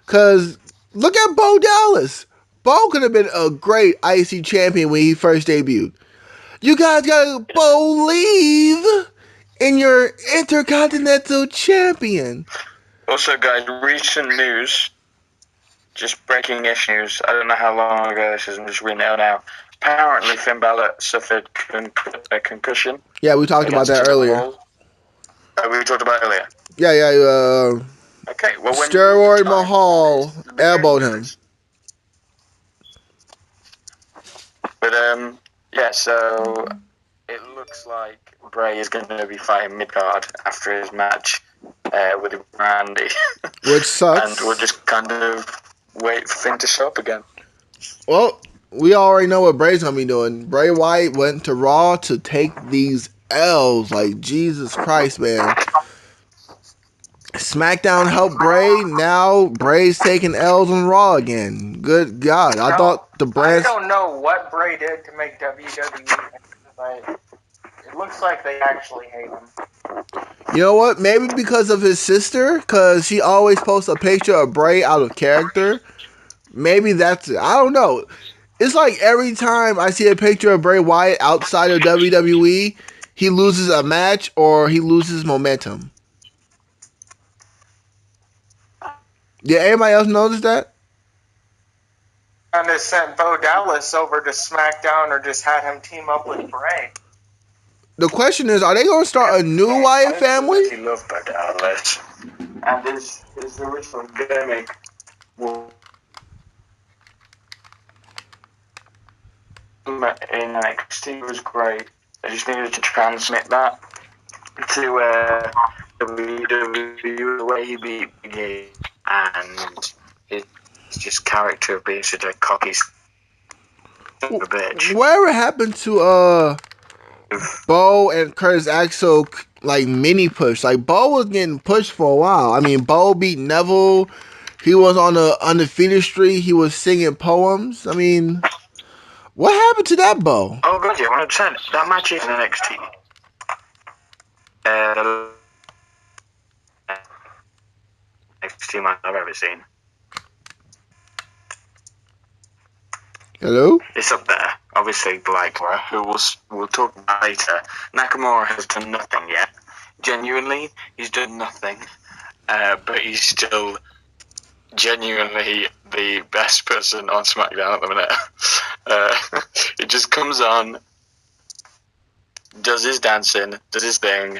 Because look at Bo Dallas. Bo could have been a great IC champion when he first debuted. You guys gotta believe in your Intercontinental Champion. Also, guys, recent news, just breaking issues. I don't know how long ago this is. I'm just reading it out now. Apparently, Finn Balor suffered a concussion. Yeah, we talked about that earlier. We talked about it earlier. Yeah. Okay, well, when Steroid Mahal elbowed him. But yeah. So it looks like Bray is going to be fighting Midgard after his match with Randy, which sucks. And we'll just kind of wait for Finn to show up again. Well, we already know what Bray's gonna be doing. Bray Wyatt went to Raw to take these L's. Like, Jesus Christ, man. SmackDown helped Bray. Now Bray's taking L's on Raw again. Good God. I thought the brand. I don't know what Bray did to make WWE, but it looks like they actually hate him. You know what? Maybe because of his sister, because she always posts a picture of Bray out of character. Maybe that's it. I don't know. It's like every time I see a picture of Bray Wyatt outside of WWE, he loses a match or he loses momentum. Did anybody else notice that? And they sent Bo Dallas over to SmackDown or just had him team up with Bray. The question is, are they going to start a new Wyatt family? I love Bo Dallas. And his original gimmick in NXT was great. I just needed to transmit that to WWE the way he beat Biggie, and his just character of being such a cocky son of a bitch. Whatever happened to Bo and Curtis Axel like mini push. Like Bo was getting pushed for a while. I mean, Bo beat Neville. He was on the undefeated streak. He was singing poems. I mean, what happened to that Bo? Oh god, yeah, 100%. That match is in NXT. NXT match I've ever seen. Hello? It's up there. Obviously, Nakamura, who we'll talk about later. Nakamura has done nothing yet. Genuinely, he's done nothing. But he's still genuinely the best person on SmackDown at the minute. He just comes on, does his dancing, does his thing.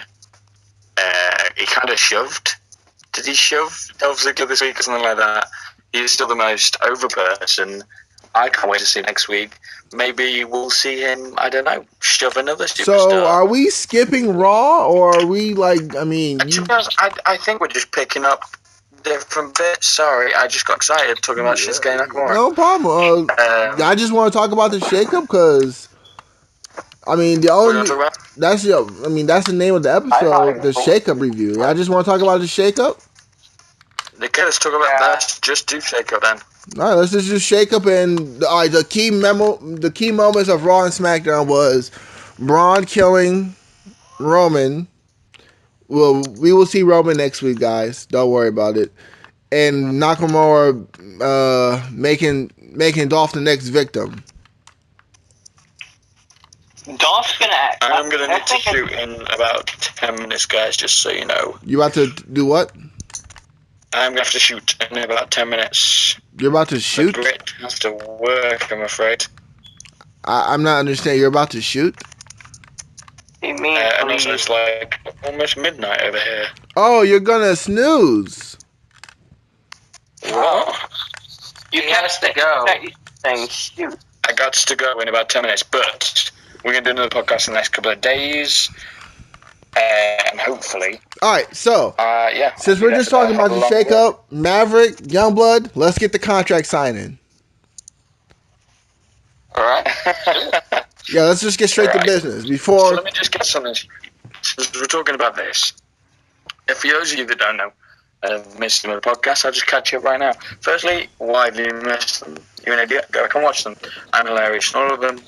He kind of shoved. Did he shove Dolph Ziggler this week or something like that? He's still the most over person. I can't wait to see next week. Maybe we'll see him, I don't know, shove another superstar. So, are we skipping Raw, or are we like, I mean... I think we're just picking up different bits. Sorry, I just got excited talking about Shinsuke Nakamura. No problem. I just want to talk about the shakeup, because... I mean, the only... That's the name of the episode, the shakeup review. I just want to talk about the shakeup. Okay, let's talk about that. Just do shakeup then. All right, let's just shake up. And the key moments of Raw and SmackDown was Braun killing Roman. Well, we will see Roman next week, guys. Don't worry about it. And Nakamura making Dolph the next victim. Dolph's gonna act. I'm gonna need to shoot in about 10 minutes, guys. Just so you know. You about to do what? I'm gonna have to shoot in about 10 minutes. You're about to shoot? The Brit has to work, I'm afraid. I'm not understanding. You're about to shoot? You mean and also it's like almost midnight over here. Oh, you're gonna snooze. What? You have to go. Shoot. I got to go in about 10 minutes, but we're gonna do another podcast in the next couple of days. And hopefully. Alright, so yeah. Since we're just talking about the shakeup, Maverick, Youngblood, let's get the contract signing. Alright. Yeah, let's just get straight to business. Before So let me just get something. Since we're talking about this, if for those of you that don't know, missed them on the podcast, I'll just catch you up right now. Firstly, why did you miss them? You're an idiot. Go and watch them. I'm hilarious in all of them.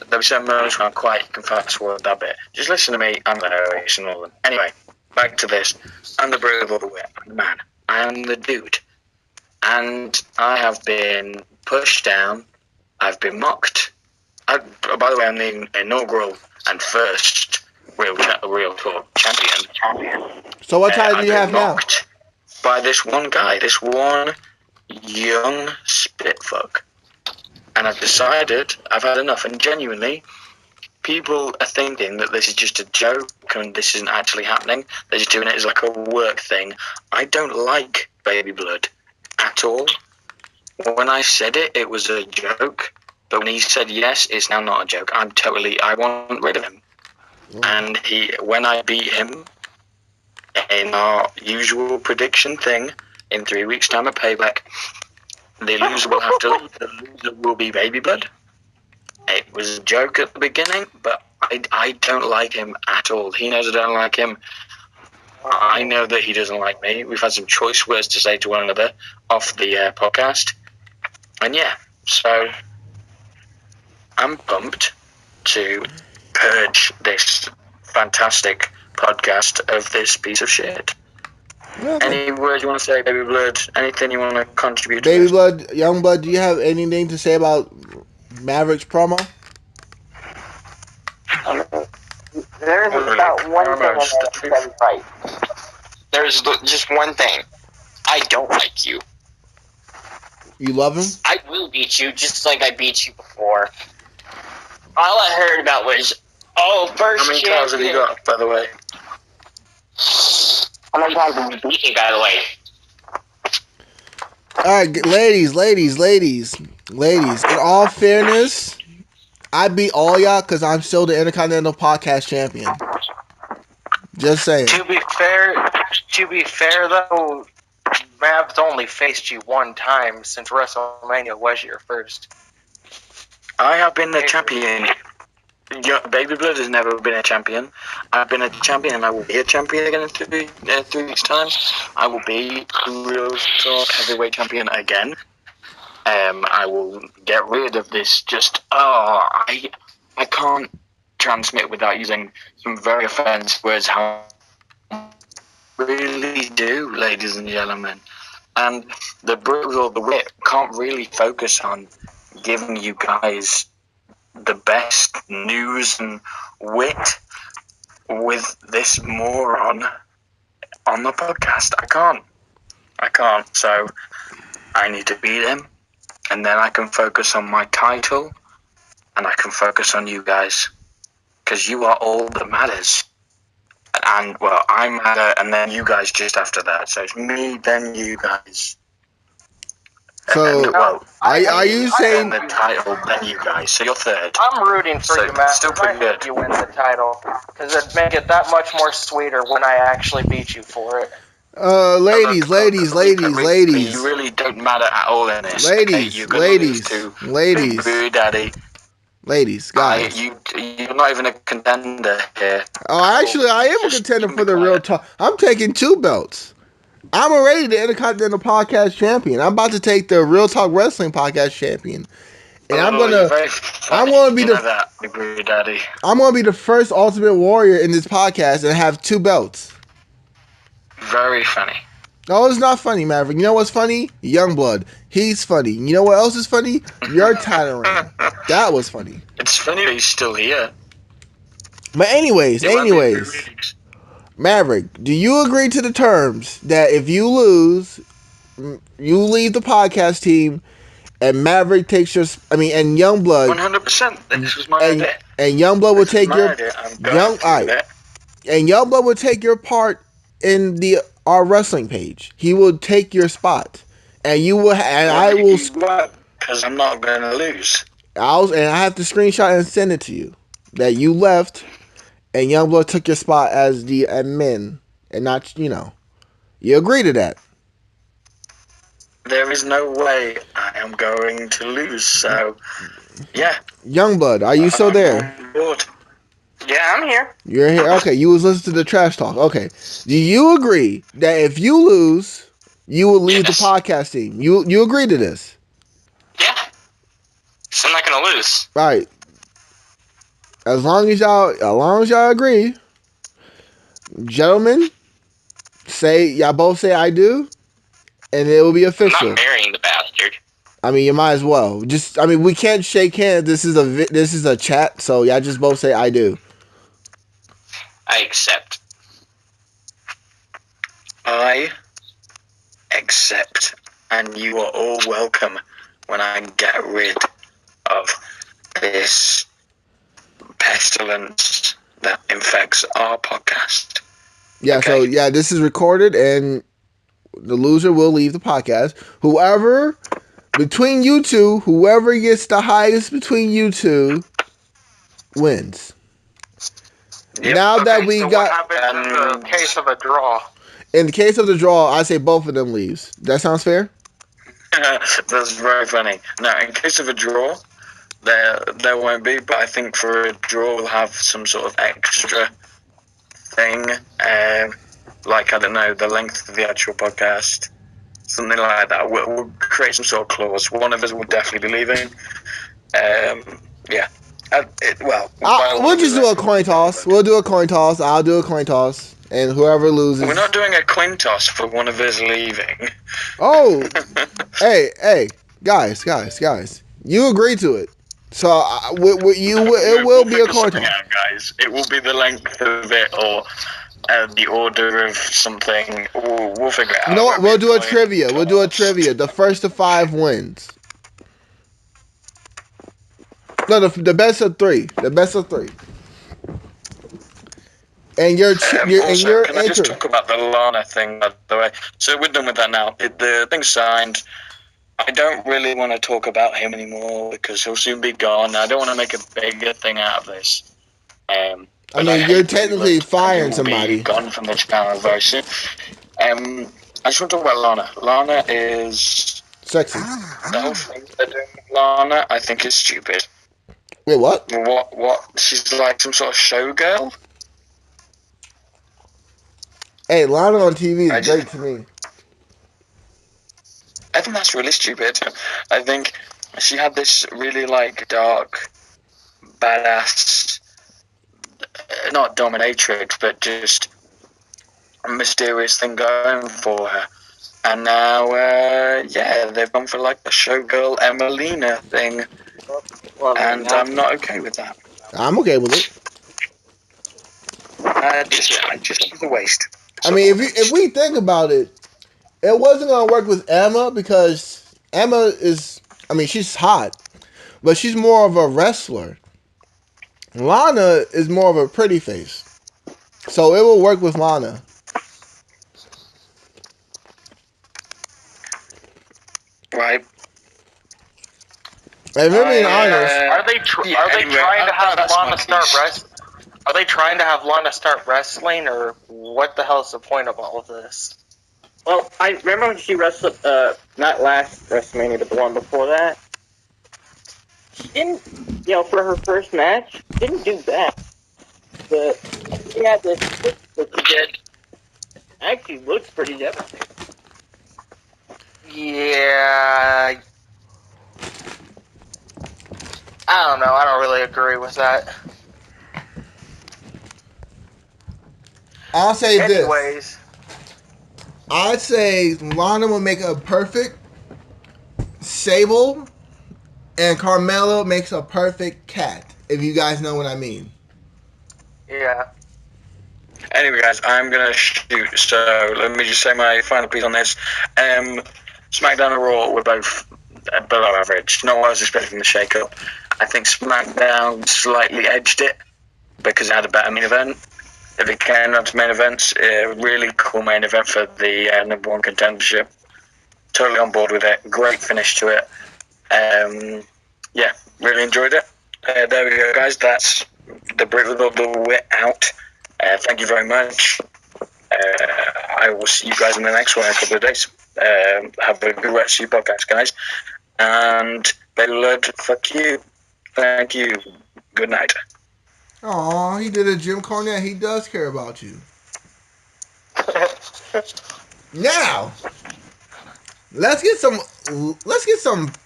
There'll be some moments when I'm quiet, you can fast forward that bit. Just listen to me, I'm hilarious and all of them. Anyway, back to this. I'm the brother of the wit. I'm the man. I am the dude. And I have been pushed down. I've been mocked. By the way, I'm the inaugural and first Real Talk champion. So what title do you have now? By this one guy, this one young spitfuck. And I've decided I've had enough. And genuinely, people are thinking that this is just a joke and this isn't actually happening. They're just doing it as like a work thing. I don't like Baby Blood at all. When I said it, it was a joke. But when he said yes, it's now not a joke. I want rid of him. And when I beat him in our usual prediction thing, in 3 weeks' time at Payback, the loser will have to leave. The loser will be Baby Blood. It was a joke at the beginning, but I don't like him at all. He knows I don't like him. I know that he doesn't like me. We've had some choice words to say to one another off the podcast. And yeah, so I'm pumped to purge this fantastic podcast of this piece of shit. Yeah, any words you want to say, Baby Blood? Anything you want to contribute to Baby this? Blood, Youngblood, do you have anything to say about Maverick's promo? There's about one thing in there that's right. There's just one thing. I don't like you. You love him? I will beat you just like I beat you before. All I heard about was, first How many cars have you got, by the way? How many times have you beat beat me, by the way. Alright, ladies. In all fairness, I beat all y'all because I'm still the Intercontinental Podcast Champion. Just saying. To be fair though, Mav's only faced you one time since WrestleMania was your first. I have been the champion. Baby Blood has never been a champion. I've been a champion, and I will be a champion again in 3 weeks' time. I will be Real Talk Heavyweight Champion again. I will get rid of this. I can't transmit without using some very offensive words. How I really do, ladies and gentlemen. And the brutal, the wit can't really focus on giving you guys the best news and wit with this moron on the podcast. I can't. So I need to beat him, and then I can focus on my title, and I can focus on you guys, because you are all that matters. And, well, I matter, and then you guys just after that. So it's me, then you guys. So, And, well, are you saying the title, then you guys. So you're third. I'm rooting for So, you, Matt. still pretty I hope good. you win the title, because it'd make it that much more sweeter when I actually beat you for it. ladies? You really don't matter at all in this. Ladies, You're gonna lose to ladies. Boo Daddy. Ladies, guys. You're not even a contender here. Oh, actually, I am a contender for the Real Talk. I'm taking 2 belts. I'm already the Intercontinental Podcast Champion. I'm about to take the Real Talk Wrestling Podcast Champion, and I'm gonna be Boo Daddy. I'm gonna be the first Ultimate Warrior in this podcast and have 2 belts. Very funny. No, it's not funny, Maverick. You know what's funny? Youngblood. He's funny. You know what else is funny? Your title reign. That was funny. It's funny that he's still here. But anyways, It might be 3 weeks. Maverick, do you agree to the terms that if you lose, you leave the podcast team, and Maverick takes your, and Youngblood, 100%. This was my idea. and Youngblood will take your, Young, and Youngblood will take your part in our wrestling page. He will take your spot, and you will, and I will, because I'm not going to lose. and I have to screenshot and send it to you that you left. And Youngblood took your spot as the admin, and not, you agree to that. There is no way I am going to lose, so, yeah. Youngblood, are you still there? I'm on board. Yeah, I'm here. You're here? Okay, you was listening to the trash talk. Okay. Do you agree that if you lose, you will leave the podcast team? You agree to this? Yeah. So I'm not gonna lose. Right. As long as y'all agree, gentlemen, y'all both say I do, and it will be I'm official. not marrying the bastard. You might as well. We can't shake hands. This is a chat, so y'all just both say I do. I accept. I accept, and you are all welcome when I get rid of this pestilence that infects our podcast. Yeah, Okay. so this is recorded, and the loser will leave the podcast. Whoever gets the highest between you two wins. Yep. Now that we so got, what happens in the case of a draw? in the case of the draw, I say both of them leaves. That sounds fair? That's very funny. Now, in case of a draw, there won't be, but I think for a draw we'll have some sort of extra thing, like, I don't know, the length of the actual podcast, something like that. We'll create some sort of clause. One of us will definitely be leaving. Yeah. We'll just do a coin toss. We'll do a coin toss. I'll do a coin toss. And whoever loses... We're not doing a coin toss for one of us leaving. Oh! Hey, guys. You agree to it. So, it will be a coin toss. Guys. It will be the length of it, or the order of something. We'll figure it out. You know what? We'll do a trivia. The first to 5 wins. No, the best of 3. The best of 3. And your can I just talk about the Lana thing, by the way? So we're done with that now. The thing's signed. I don't really want to talk about him anymore because he'll soon be gone. I don't want to make a bigger thing out of this. You're technically firing somebody. Be gone from the channel very soon. I just want to talk about Lana. Lana is sexy. The whole thing they're doing with Lana, I think, is stupid. Wait, what? What? She's like some sort of showgirl? Hey, Lana on TV I is just- great to me. I think that's really stupid. I think she had this really like dark, badass, not dominatrix, but just a mysterious thing going for her. And now, they've gone for like the showgirl Emelina thing, Well, and now- I'm not okay with that. I'm okay with it. Just a waste. I mean, if we think about it, it wasn't gonna work with Emma because Emma is, I mean, she's hot, but she's more of a wrestler. Lana is more of a pretty face, so it will work with Lana. Right. And if we're being honest, Are they anyway, trying to have that's my Lana start piece. wrestling? Are they trying to have Lana start wrestling, or what the hell's the point of all of this? Well, I remember when she wrestled, not last WrestleMania, but the one before that. She didn't, for her first match, didn't do bad. She had this kick that she did. Actually, looks pretty devastating. Yeah. I don't know. I don't really agree with that. I'll say this. Anyways, I'd say Lana would make a perfect Sable, and Carmelo makes a perfect Cat. If you guys know what I mean. yeah. Anyway, guys, I'm gonna shoot. So let me just say my final piece on this. SmackDown and Raw were both below average. Not what I was expecting from the shake-up. I think SmackDown slightly edged it because it had a better main event. If it came down to main events, a really cool main event for the number one contendership. Totally on board with it. Great finish to it. Really enjoyed it. There we go, guys. That's the Brit with all the wit out. Thank you very much. I will see you guys in the next one in a couple of days. Have a good rest of your podcast, guys. And Baylord, fuck you. Thank you. Good night. Aw, he did a Jim Cornette. He does care about you. Now, let's get some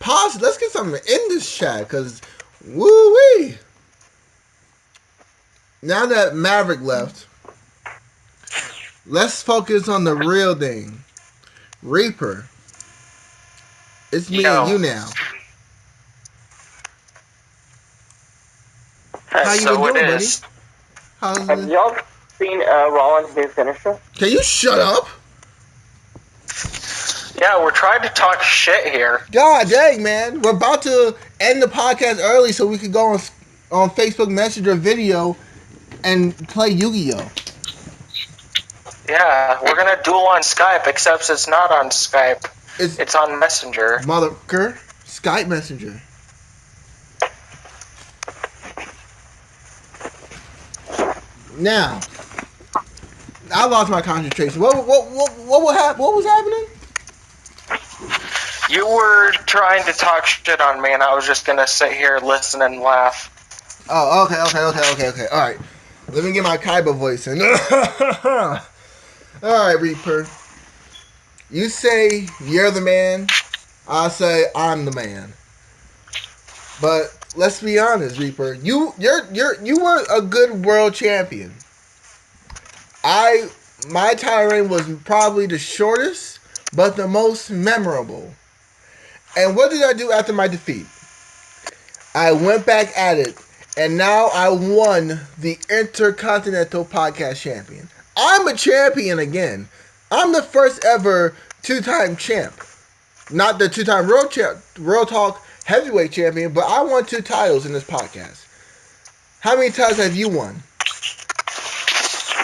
positive. Let's get some in this chat, cause woo wee. Now that Maverick left, let's focus on the real thing. Reaper, it's me and you now. How you So been doing, it buddy? is. How's Have it? y'all seen Rollins' new finisher? Can you shut up? Yeah, we're trying to talk shit here. God dang, man. We're about to end the podcast early so we could go on Facebook Messenger video and play Yu-Gi-Oh! Yeah, we're gonna duel on Skype, except it's not on Skype. It's It's on Messenger. motherfucker. Skype Messenger. Now, I lost my concentration. What was happening? You were trying to talk shit on me, and I was just gonna sit here, listen, and laugh. Oh, okay. All right. Let me get my Kaiba voice in. All right, Reaper. You say you're the man. I say I'm the man. But let's be honest, Reaper. You were a good world champion. My title reign was probably the shortest, but the most memorable. And what did I do after my defeat? I went back at it, and now I won the Intercontinental Podcast Champion. I'm a champion again. I'm the first ever two-time champ. Not the two-time World Talk Heavyweight Champion, but I won 2 titles in this podcast. How many titles have you won?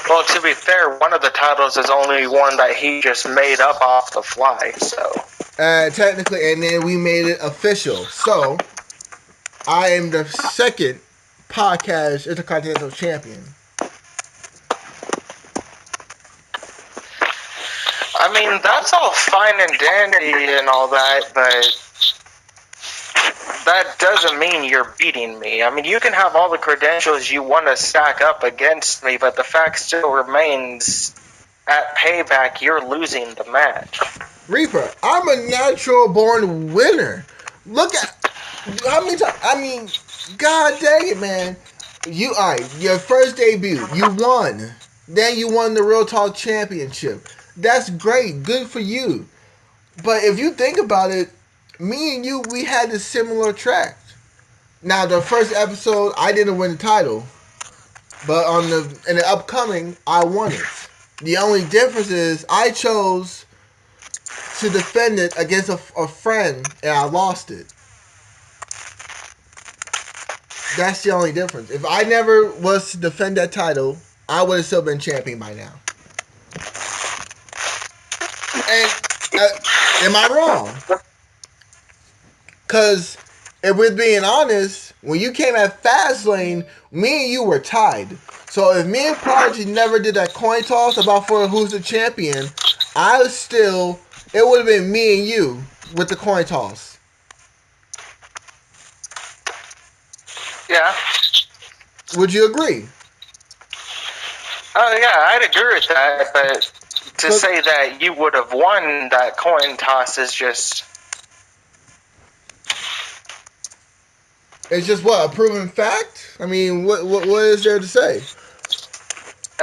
Well, to be fair, one of the titles is only one that he just made up off the fly, so... Technically, and then we made it official. So, I am the second podcast Intercontinental Champion. I mean, that's all fine and dandy and all that, but that doesn't mean you're beating me. I mean, you can have all the credentials you want to stack up against me, but the fact still remains, at Payback, you're losing the match. Reaper, I'm a natural born winner. Look at how many times. I mean, god dang it, man. Your first debut, you won. Then you won the Real Talk Championship. That's great. Good for you. But if you think about it, me and you, we had a similar track. Now, the first episode, I didn't win the title. But in the upcoming, I won it. The only difference is I chose to defend it against a friend, and I lost it. That's the only difference. If I never was to defend that title, I would have still been champion by now. And am I wrong? Because if we're being honest, when you came at Fastlane, me and you were tied. So if me and Prodigy never did that coin toss about for who's the champion, it would have been me and you with the coin toss. Yeah. Would you agree? Oh, yeah, I'd agree with that, but to say that you would have won that coin toss is just... It's just what, a proven fact? I mean, what is there to say?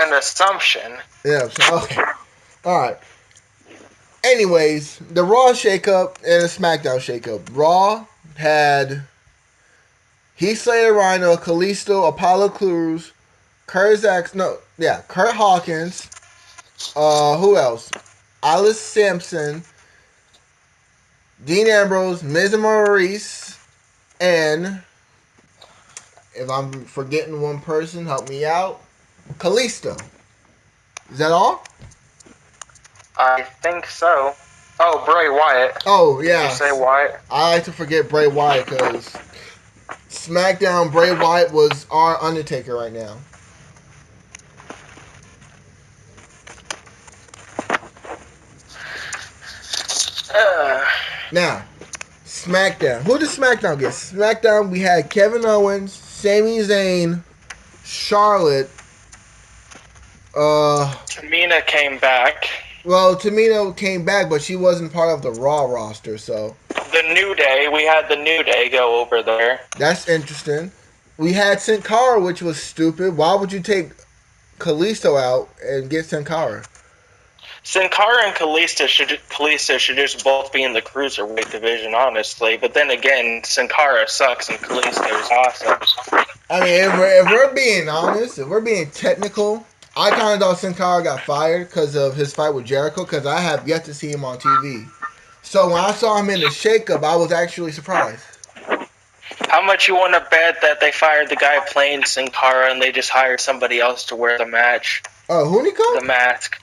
An assumption. Yeah, okay. Alright. Anyways, the Raw shakeup and the SmackDown shakeup. Raw had Heath Slater, Rhino, Kalisto, Apollo Crews, Kurt Hawkins, who else? Alice Sampson, Dean Ambrose, Miz and Maurice, and if I'm forgetting one person, help me out, Kalisto. Is that all? I think so. Oh, Bray Wyatt. Oh, yeah. Did you say Wyatt? I like to forget Bray Wyatt because SmackDown, Bray Wyatt was our Undertaker right now. Now, SmackDown. Who did SmackDown get? SmackDown, we had Kevin Owens, Sami Zayn, Charlotte. Tamina came back. Well, Tamina came back, but she wasn't part of the Raw roster, so. The New Day. We had the New Day go over there. That's interesting. We had Sin Cara, which was stupid. Why would you take Kalisto out and get Sin Cara? Sin Cara and Kalisto should just both be in the Cruiserweight division, honestly. But then again, Sin Cara sucks and Kalisto is awesome. I mean, if we're being honest, if we're being technical, I kind of thought Sin Cara got fired because of his fight with Jericho, because I have yet to see him on TV. So when I saw him in the shakeup, I was actually surprised. How much you want to bet that they fired the guy playing Sin Cara and they just hired somebody else to wear the match? Oh, Hunico? The mask.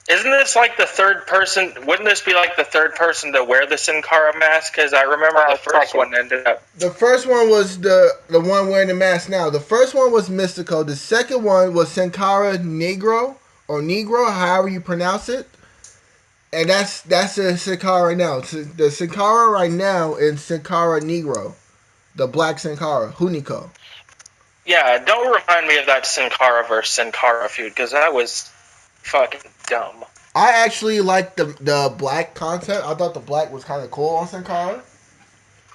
Isn't this like the third person? Wouldn't this be like the third person to wear the Sin Cara mask? Because I remember the first one ended up. The first one was the one wearing the mask now. The first one was Mystico. The second one was Sin Cara Negro, or Negro, however you pronounce it. And that's the Sin Cara right now. The Sin Cara right now is Sin Cara Negro. The black Sin Cara, Hunico. Yeah, don't remind me of that Sin Cara versus Sin Cara feud, because that was fucking dumb. I actually liked the black concept. I thought the black was kind of cool on Sin Cara.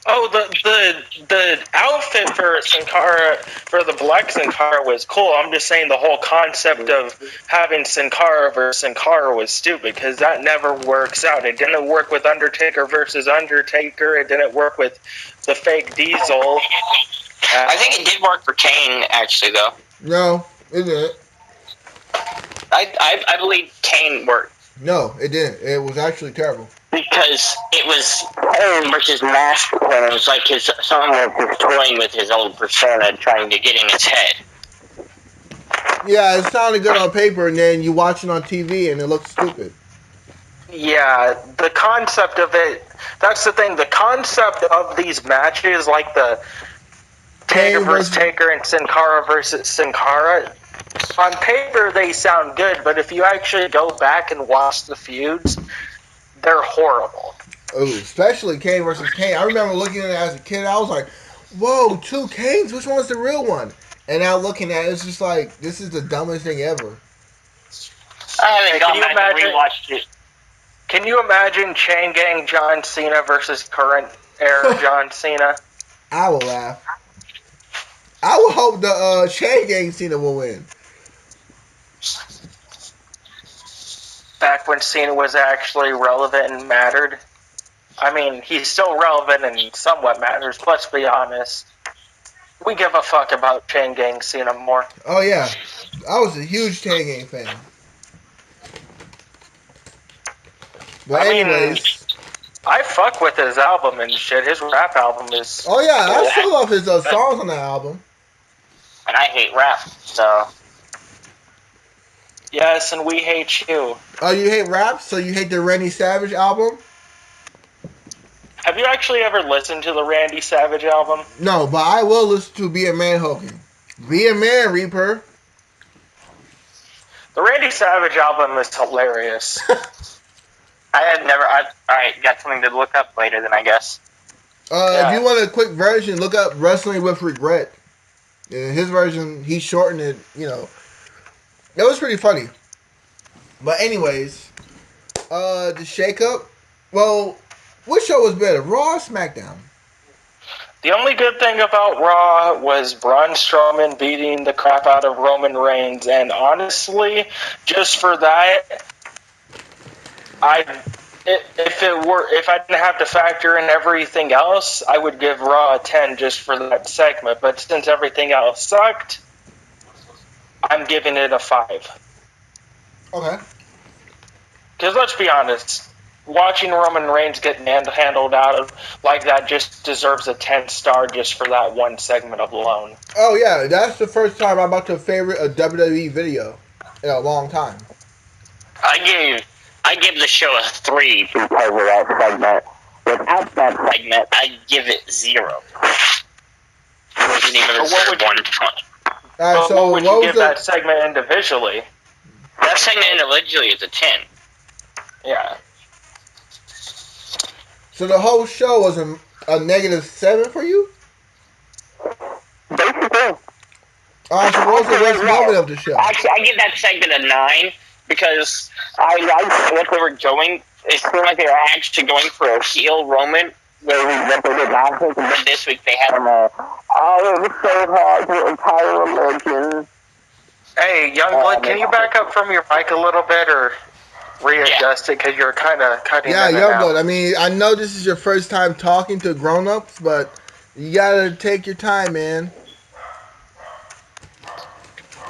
Oh, the outfit for Sin Cara, for the black Sin Cara was cool. I'm just saying the whole concept of having Sin Cara versus Sin Cara was stupid, because that never works out. It didn't work with Undertaker versus Undertaker. It didn't work with the fake Diesel. I think it did work for Kane, actually, though. No, it didn't. I believe Kane worked. No, it didn't. It was actually terrible. Because it was Kane versus Master Plan. It was like someone was toying with his own persona, trying to get in his head. Yeah, it sounded good on paper, and then you watch it on TV, and it looks stupid. Yeah, the concept of it, that's the thing. The concept of these matches, like the Taker versus Taker and Sin Cara versus Sin Cara, on paper they sound good, but if you actually go back and watch the feuds, they're horrible. Ooh, especially Kane versus Kane. I remember looking at it as a kid. I was like, "Whoa, two Kanes? Which one's the real one?" And now looking at it, it's just like this is the dumbest thing ever. I haven't Can gone you back and imagine- rewatched it. Can you imagine Chain Gang John Cena versus current era John Cena? I will laugh. I would hope the Chain Gang Cena will win. Back when Cena was actually relevant and mattered. I mean, he's still relevant and somewhat matters. Let's be honest. We give a fuck about Chain Gang Cena more. Oh yeah, I was a huge Chain Gang fan. But I mean, anyways, I fuck with his album and shit. His rap album is. oh yeah, I still love his songs on that album. And I hate rap, so Yes, and we hate you. Oh, you hate rap, so you hate the Randy Savage album? Have you actually ever listened to the Randy Savage album? No, but I will listen to Be a Man Hogan. Be a Man, Reaper. The Randy Savage album is hilarious. I had never. Alright, got something to look up later then, I guess. If you want a quick version, look up Wrestling with Regret. In his version, he shortened it, you know. It was pretty funny. But anyways, the shakeup. Well, which show was better, Raw or SmackDown? The only good thing about Raw was Braun Strowman beating the crap out of Roman Reigns, and honestly, just for that, if I didn't have to factor in everything else, I would give Raw a 10 just for that segment. But since everything else sucked, I'm giving it a 5. Okay. Because let's be honest, watching Roman Reigns get handled out of like that just deserves a 10-star just for that one segment alone. Oh yeah, that's the first time I'm about to favorite a WWE video in a long time. I give the show a 3 because of that segment. Without that segment, I'd give it 0. It wasn't even But what would you- 120. Alright, But so what would what you was give the that segment individually? That segment individually is a 10. Yeah. so the whole show was a -7 for you? Basically. Alright, so what was the worst moment of the show? Actually, I give that segment a 9 because I liked what they were going. It seemed like they were actually going for a heel Roman, where what they did last week, and then this week they had him it was so hard to entire religion. Hey, Youngblood, can you back up from your mic a little bit or readjust it? Because you're kind of cutting Yeah, in and out. Youngblood. I mean, I know this is your first time talking to grown-ups, but you gotta take your time, man.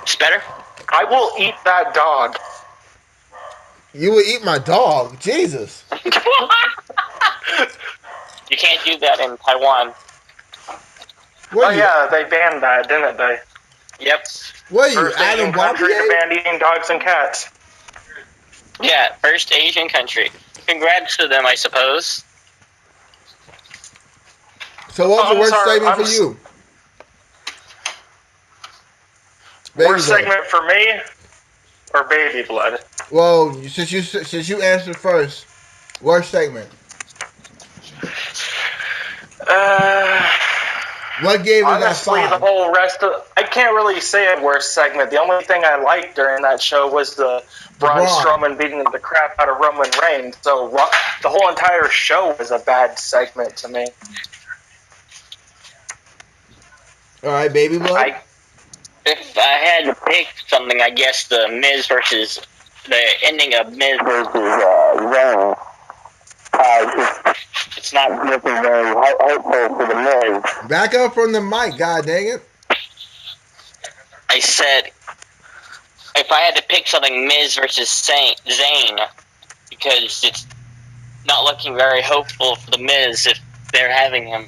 It's better? I will eat that dog. You would eat my dog, Jesus. You can't do that in Taiwan. What Oh are you? yeah, they banned that, didn't they? Yep. What are you, First Adam Asian country to Bombier? ban eating dogs and cats. Yeah, first Asian country. Congrats to them, I suppose. So what was the I'm worst sorry, segment I'm for you? Baby Worst blood. segment for me or Baby Blood? Well, since you answered first, worst segment. What gave it that Honestly, the 5? whole rest of I can't really say a worst segment. The only thing I liked during that show was the Braun Braun. Strowman beating the crap out of Roman Reigns. So the whole entire show was a bad segment to me. All right, baby blood. If I had to pick something, I guess the Miz versus the ending of Miz versus Zayn. It's not looking very hopeful for the Miz. Back up from the mic, god dang it. I said if I had to pick something, Miz versus Zayn, because it's not looking very hopeful for the Miz if they're having him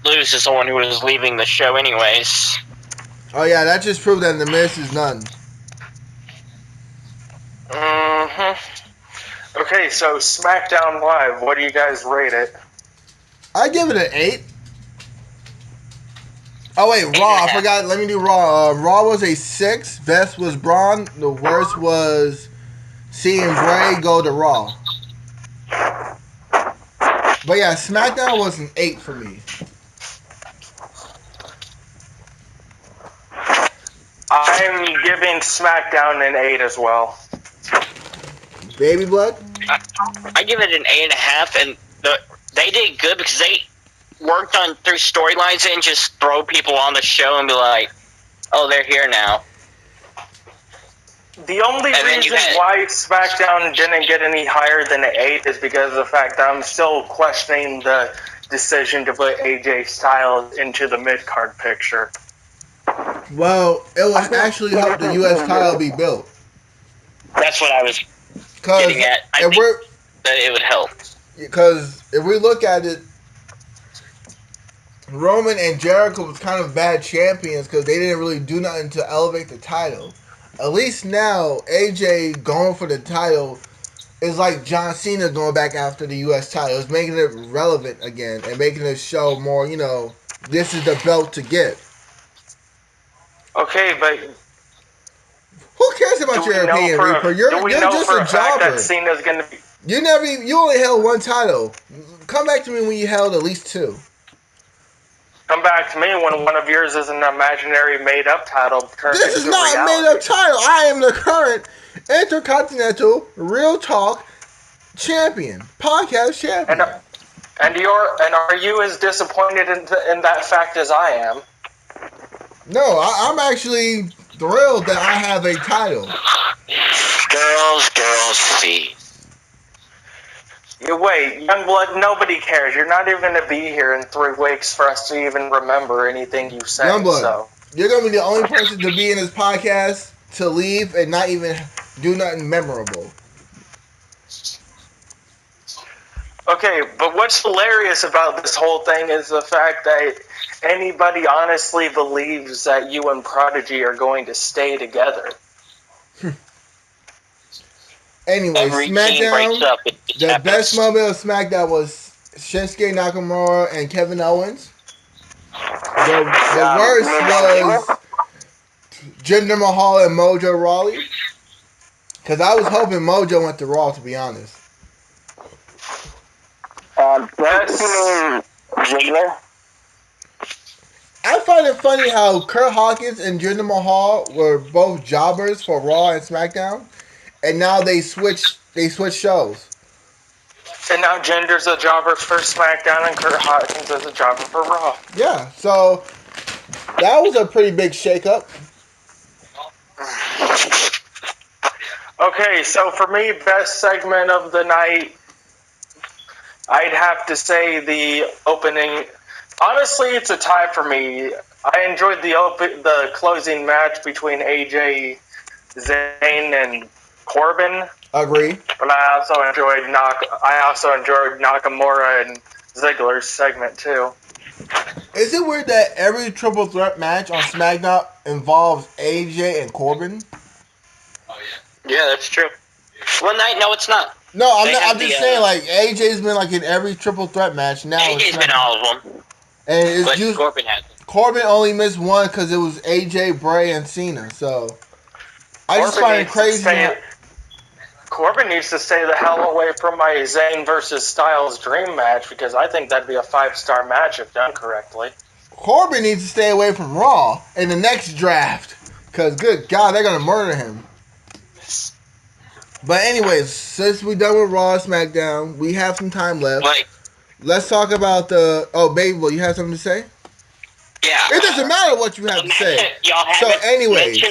lose to someone who was leaving the show anyways. Oh yeah, that just proved that the Miz is none. Okay, so SmackDown Live, what do you guys rate it? I give it an 8. Oh wait, Raw. I forgot. Let me do Raw. Raw was a 6. Best was Braun. The worst was seeing Bray go to Raw. But yeah, SmackDown was an 8 for me. I'm giving SmackDown an 8 as well. Baby Blood? I give it an 8.5, and they did good because they worked on through storylines and just throw people on the show and be like, oh, they're here now. The only reason why SmackDown didn't get any higher than an 8 is because of the fact that I'm still questioning the decision to put AJ Styles into the mid-card picture. Well, it would actually help the U.S. title be built. That's what I was getting at. I think that it would help. Because if we look at it, Roman and Jericho was kind of bad champions because they didn't really do nothing to elevate the title. At least now, AJ going for the title is like John Cena going back after the U.S. title. It's making it relevant again and making the show more, this is the belt to get. Okay, but who cares about your opinion, Reaper? You're just a jobber. That Cena's gonna be... You only held one title. Come back to me when you held at least 2. Come back to me when one of yours is an imaginary made-up title. This is not a made-up title. I am the current Intercontinental Real Talk champion, podcast champion. And are you as disappointed in that fact as I am? No, I'm actually thrilled that I have a title. Girls, see. You wait, Youngblood, nobody cares. You're not even going to be here in 3 weeks for us to even remember anything you said. Youngblood, so. You're going to be the only person to be in this podcast to leave and not even do nothing memorable. Okay, but what's hilarious about this whole thing is the fact that anybody honestly believes that you and Prodigy are going to stay together. Anyway, SmackDown, the best moment of SmackDown was Shinsuke Nakamura and Kevin Owens. The worst was Jinder Mahal and Mojo Rawley. Because I was hoping Mojo went to Raw, to be honest. Ziggler. I find it funny how Kurt Hawkins and Jinder Mahal were both jobbers for Raw and SmackDown, and now they switch shows. And now Jinder's a jobber for SmackDown and Kurt Hawkins is a jobber for Raw. Yeah, so that was a pretty big shakeup. Okay, so for me, best segment of the night, I'd have to say the opening. Honestly, it's a tie for me. I enjoyed the closing match between AJ, Zayn, and Corbin. Agree. But I also enjoyed Nakamura and Ziggler's segment too. Is it weird that every triple threat match on SmackDown involves AJ and Corbin? Yeah, that's true. One night, no, it's not. No, I'm just saying, like, AJ's been like in every triple threat match now. AJ's been in all of them. And it's but just Corbin hasn't. Corbin only missed one because it was AJ, Bray, and Cena. So I just find it crazy. Corbin needs to stay the hell away from my Zayn versus Styles dream match because I think that'd be a 5-star match if done correctly. Corbin needs to stay away from Raw in the next draft because, good God, they're going to murder him. But anyways, since we're done with Raw and SmackDown, we have some time left. Like, let's talk about the... Oh, baby, well, you have something to say? Yeah. It doesn't matter what you have to say. So anyways,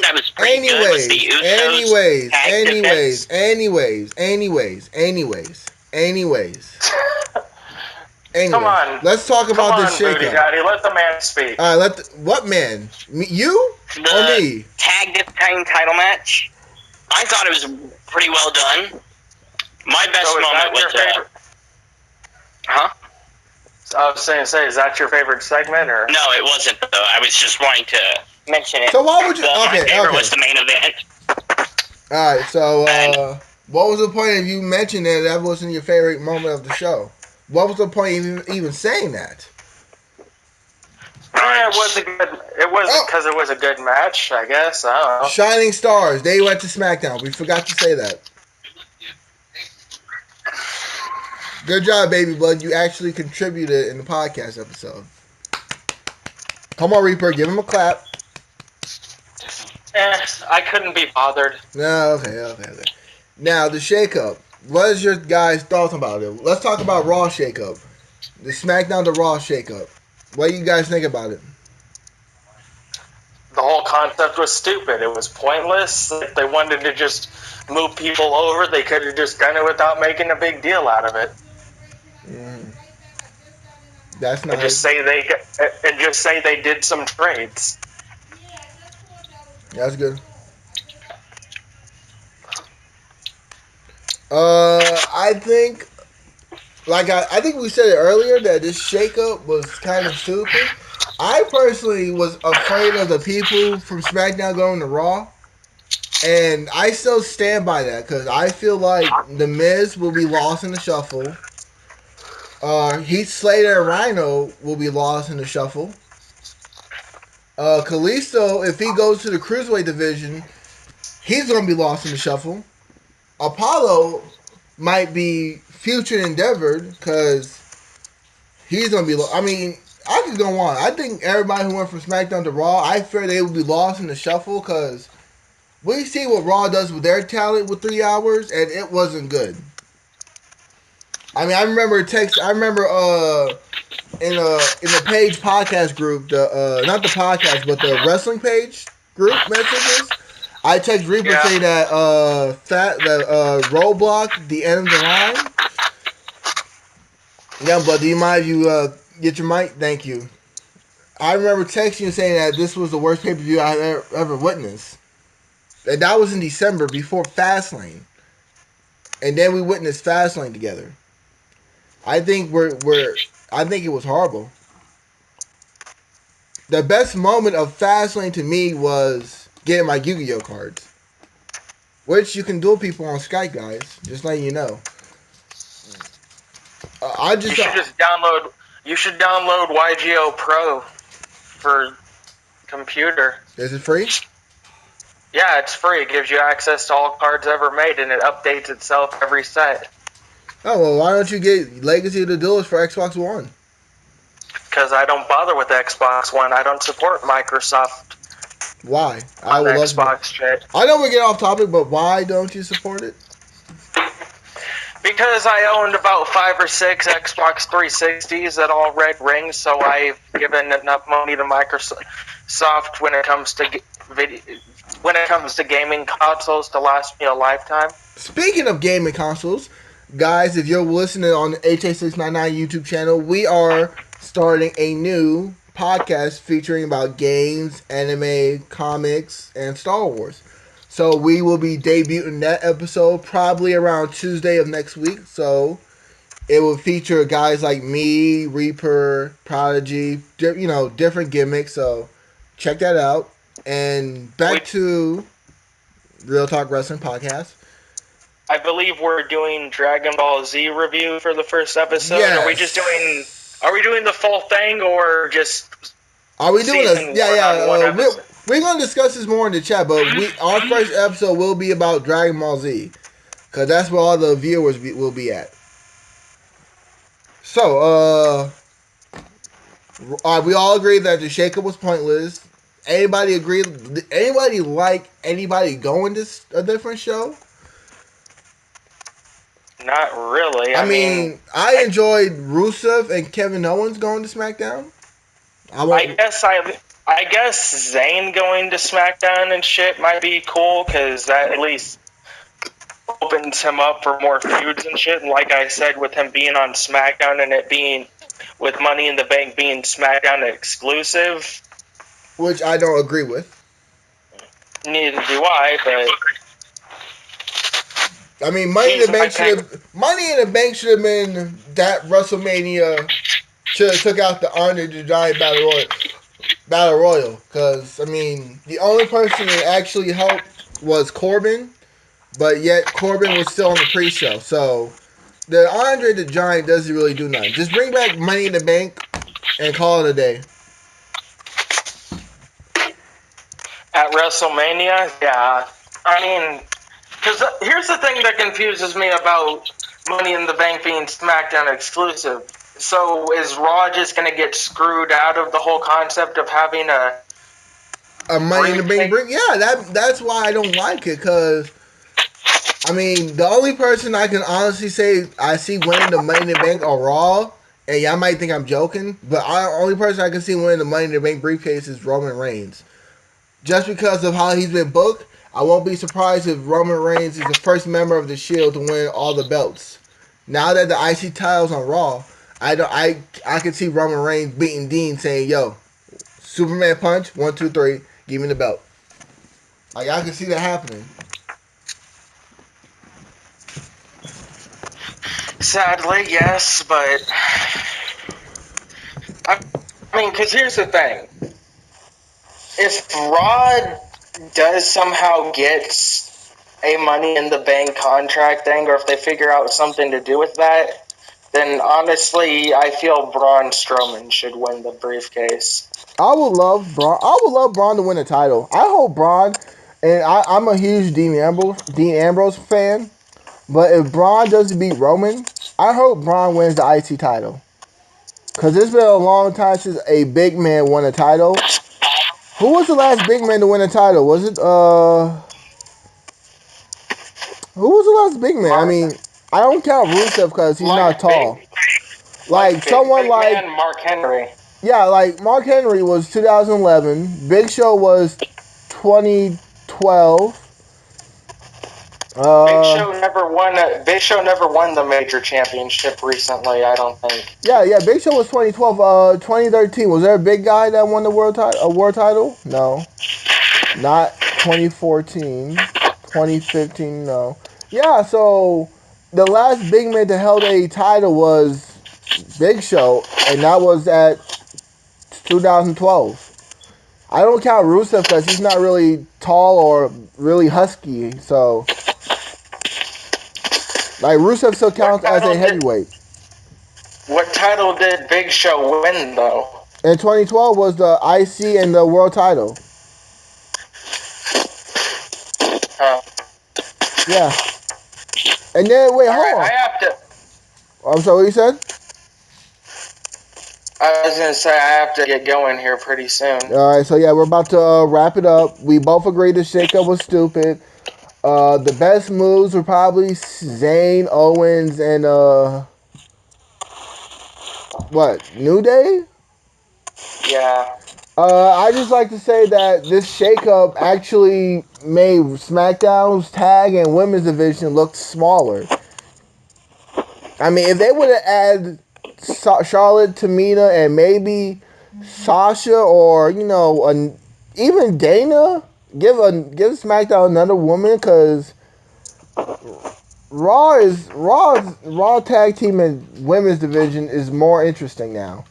Come on. Let's talk about this shakeup. Daddy, let the man speak. All right, what man? You or me? Tag Team title match. I thought it was pretty well done. My best moment was huh? I was saying, is that your favorite segment, or no? It wasn't though. I was just wanting to mention it. So why would you? My favorite was the main event. All right. So what was the point of you mentioning that wasn't your favorite moment of the show? What was the point of even saying that? It was because it was a good match, I guess. I don't know. Shining Stars. They went to SmackDown. We forgot to say that. Good job, baby blood. You actually contributed in the podcast episode. Come on, Reaper. Give him a clap. I couldn't be bothered. No, okay. Now, the shakeup. What is your guys' thoughts about it? Let's talk about Raw shakeup. The SmackDown to Raw shakeup. What do you guys think about it? The whole concept was stupid. It was pointless. If they wanted to just move people over, they could have just done it without making a big deal out of it. That's nice. And just say they did some trades. That's good. I think, I think we said it earlier that this shakeup was kind of stupid. I personally was afraid of the people from SmackDown going to Raw, and I still stand by that because I feel like The Miz will be lost in the shuffle. Heath Slater and Rhino will be lost in the shuffle. Kalisto, if he goes to the Cruiserweight division, he's going to be lost in the shuffle. Apollo might be future endeavored because he's going to be I mean, I could go on. I think everybody who went from SmackDown to Raw, I fear they would be lost in the shuffle because we see what Raw does with their talent with 3 hours, and it wasn't good. I mean, I remember in the Page podcast group, not the podcast, but the wrestling page group messages, I text Reaper saying that Roadblock, the end of the line. Yeah, but do you mind if you get your mic? Thank you. I remember texting you saying that this was the worst pay-per-view I've ever witnessed. And that was in December before Fastlane. And then we witnessed Fastlane together. I think I think it was horrible. The best moment of Fastlane to me was getting my Yu-Gi-Oh cards, which you can duel people on Skype, guys. Just letting you know. You should download YGO Pro for computer. Is it free? Yeah, it's free. It gives you access to all cards ever made, and it updates itself every set. Oh, well, why don't you get Legacy of the Duelist for Xbox One? Because I don't bother with Xbox One. I don't support Microsoft. Why? I would love Xbox shit. I know we get off topic, but why don't you support it? Because I owned about 5 or 6 Xbox 360s that all red rings, so I've given enough money to Microsoft when it comes to gaming consoles to last me a lifetime. Speaking of gaming consoles, guys, if you're listening on the HA699 YouTube channel, we are starting a new podcast featuring about games, anime, comics, and Star Wars. So we will be debuting that episode probably around Tuesday of next week. So it will feature guys like me, Reaper, Prodigy, different gimmicks. So check that out. And back to Real Talk Wrestling Podcast. I believe we're doing Dragon Ball Z review for the first episode. Yes. Are we doing the full thing or just? Are we doing a? Yeah. We're gonna discuss this more in the chat, but our first episode will be about Dragon Ball Z, because that's where all the viewers will be at. So, we all agree that the shakeup was pointless. Anybody agree? Anybody like anybody going to a different show? Not really. I mean, I enjoyed Rusev and Kevin Owens going to SmackDown. I guess Zayn going to SmackDown and shit might be cool because that at least opens him up for more feuds and shit. And like I said, with him being on SmackDown and it being with Money in the Bank being SmackDown exclusive, which I don't agree with. Neither do I, but I mean, Money in the Bank should have been that WrestleMania. Should have took out the Andre the Giant Battle Royal, because I mean, the only person that actually helped was Corbin, but yet Corbin was still on the pre-show. So the Andre the Giant doesn't really do nothing. Just bring back Money in the Bank and call it a day. At WrestleMania, yeah. I mean, because here's the thing that confuses me about Money in the Bank being SmackDown exclusive. So is Raw just going to get screwed out of the whole concept of having a Money in the Bank brief? Yeah, that's why I don't like it, because I mean, the only person I can honestly say I see winning the Money in the Bank are Raw, and y'all might think I'm joking, but the only person I can see winning the Money in the Bank briefcase is Roman Reigns. Just because of how he's been booked, I won't be surprised if Roman Reigns is the first member of the Shield to win all the belts. Now that the IC title's on Raw, I can see Roman Reigns beating Dean, saying, "Yo, Superman punch, 1, 2, 3, give me the belt." Like, I can see that happening. Sadly, yes, but I mean, because here's the thing: if Raw does somehow get a Money in the Bank contract thing, or if they figure out something to do with that, then honestly, I feel Braun Strowman should win the briefcase. I would love Braun to win a title. I hope Braun, and I'm a huge Dean Ambrose fan, but if Braun doesn't beat Roman, I hope Braun wins the IC title. Because it's been a long time since a big man won a title. Who was the last big man to win a title? Was it, who was the last big man? I mean, I don't count Rusev because he's not tall. Someone like Mark Henry. Yeah, like Mark Henry was 2011. Big Show was 2012. Big Show never won the major championship recently, I don't think. Yeah, Big Show was 2012. 2013, was there a big guy that won the world title? No, not 2014. 2015, no. Yeah, so the last big man that held a title was Big Show, and that was at 2012. I don't count Rusev because he's not really tall or really husky, so like Rusev still counts as a heavyweight. What title did Big Show win though? In 2012 was the IC and the world title. Yeah. And then wait, hold on. I have to. I'm sorry, what you said? I was gonna say I have to get going here pretty soon. All right, so yeah, we're about to wrap it up. We both agreed the shakeup was stupid. The best moves were probably Zayn, Owens, and New Day? Yeah. I just like to say that this shakeup actually made SmackDown's tag and women's division look smaller. I mean, if they would have added Charlotte, Tamina, and maybe Sasha, or even Dana, give SmackDown another woman, because Raw tag team and women's division is more interesting now.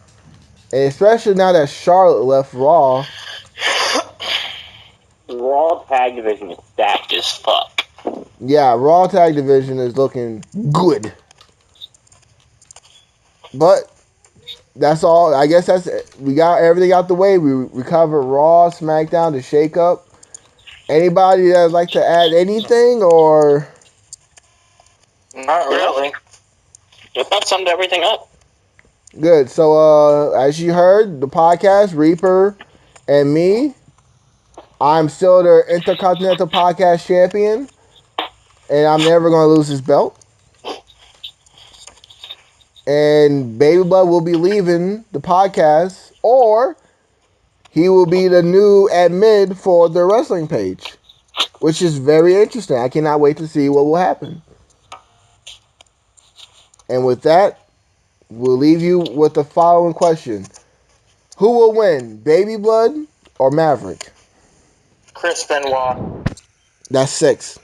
And especially now that Charlotte left Raw. Raw tag division is stacked as fuck. Yeah, Raw tag division is looking good. But that's all. I guess that's it. We got everything out the way. We covered Raw, SmackDown, the shakeup. Anybody that'd like to add anything, or? Not really. Yep, that summed everything up. Good. So, as you heard, the podcast, Reaper and me, I'm still the Intercontinental Podcast Champion, and I'm never going to lose this belt. And Baby Blood will be leaving the podcast, or he will be the new admin for the wrestling page, which is very interesting. I cannot wait to see what will happen. And with that, we'll leave you with the following question. Who will win, Baby Blood or Maverick? Chris Benoit. That's 6.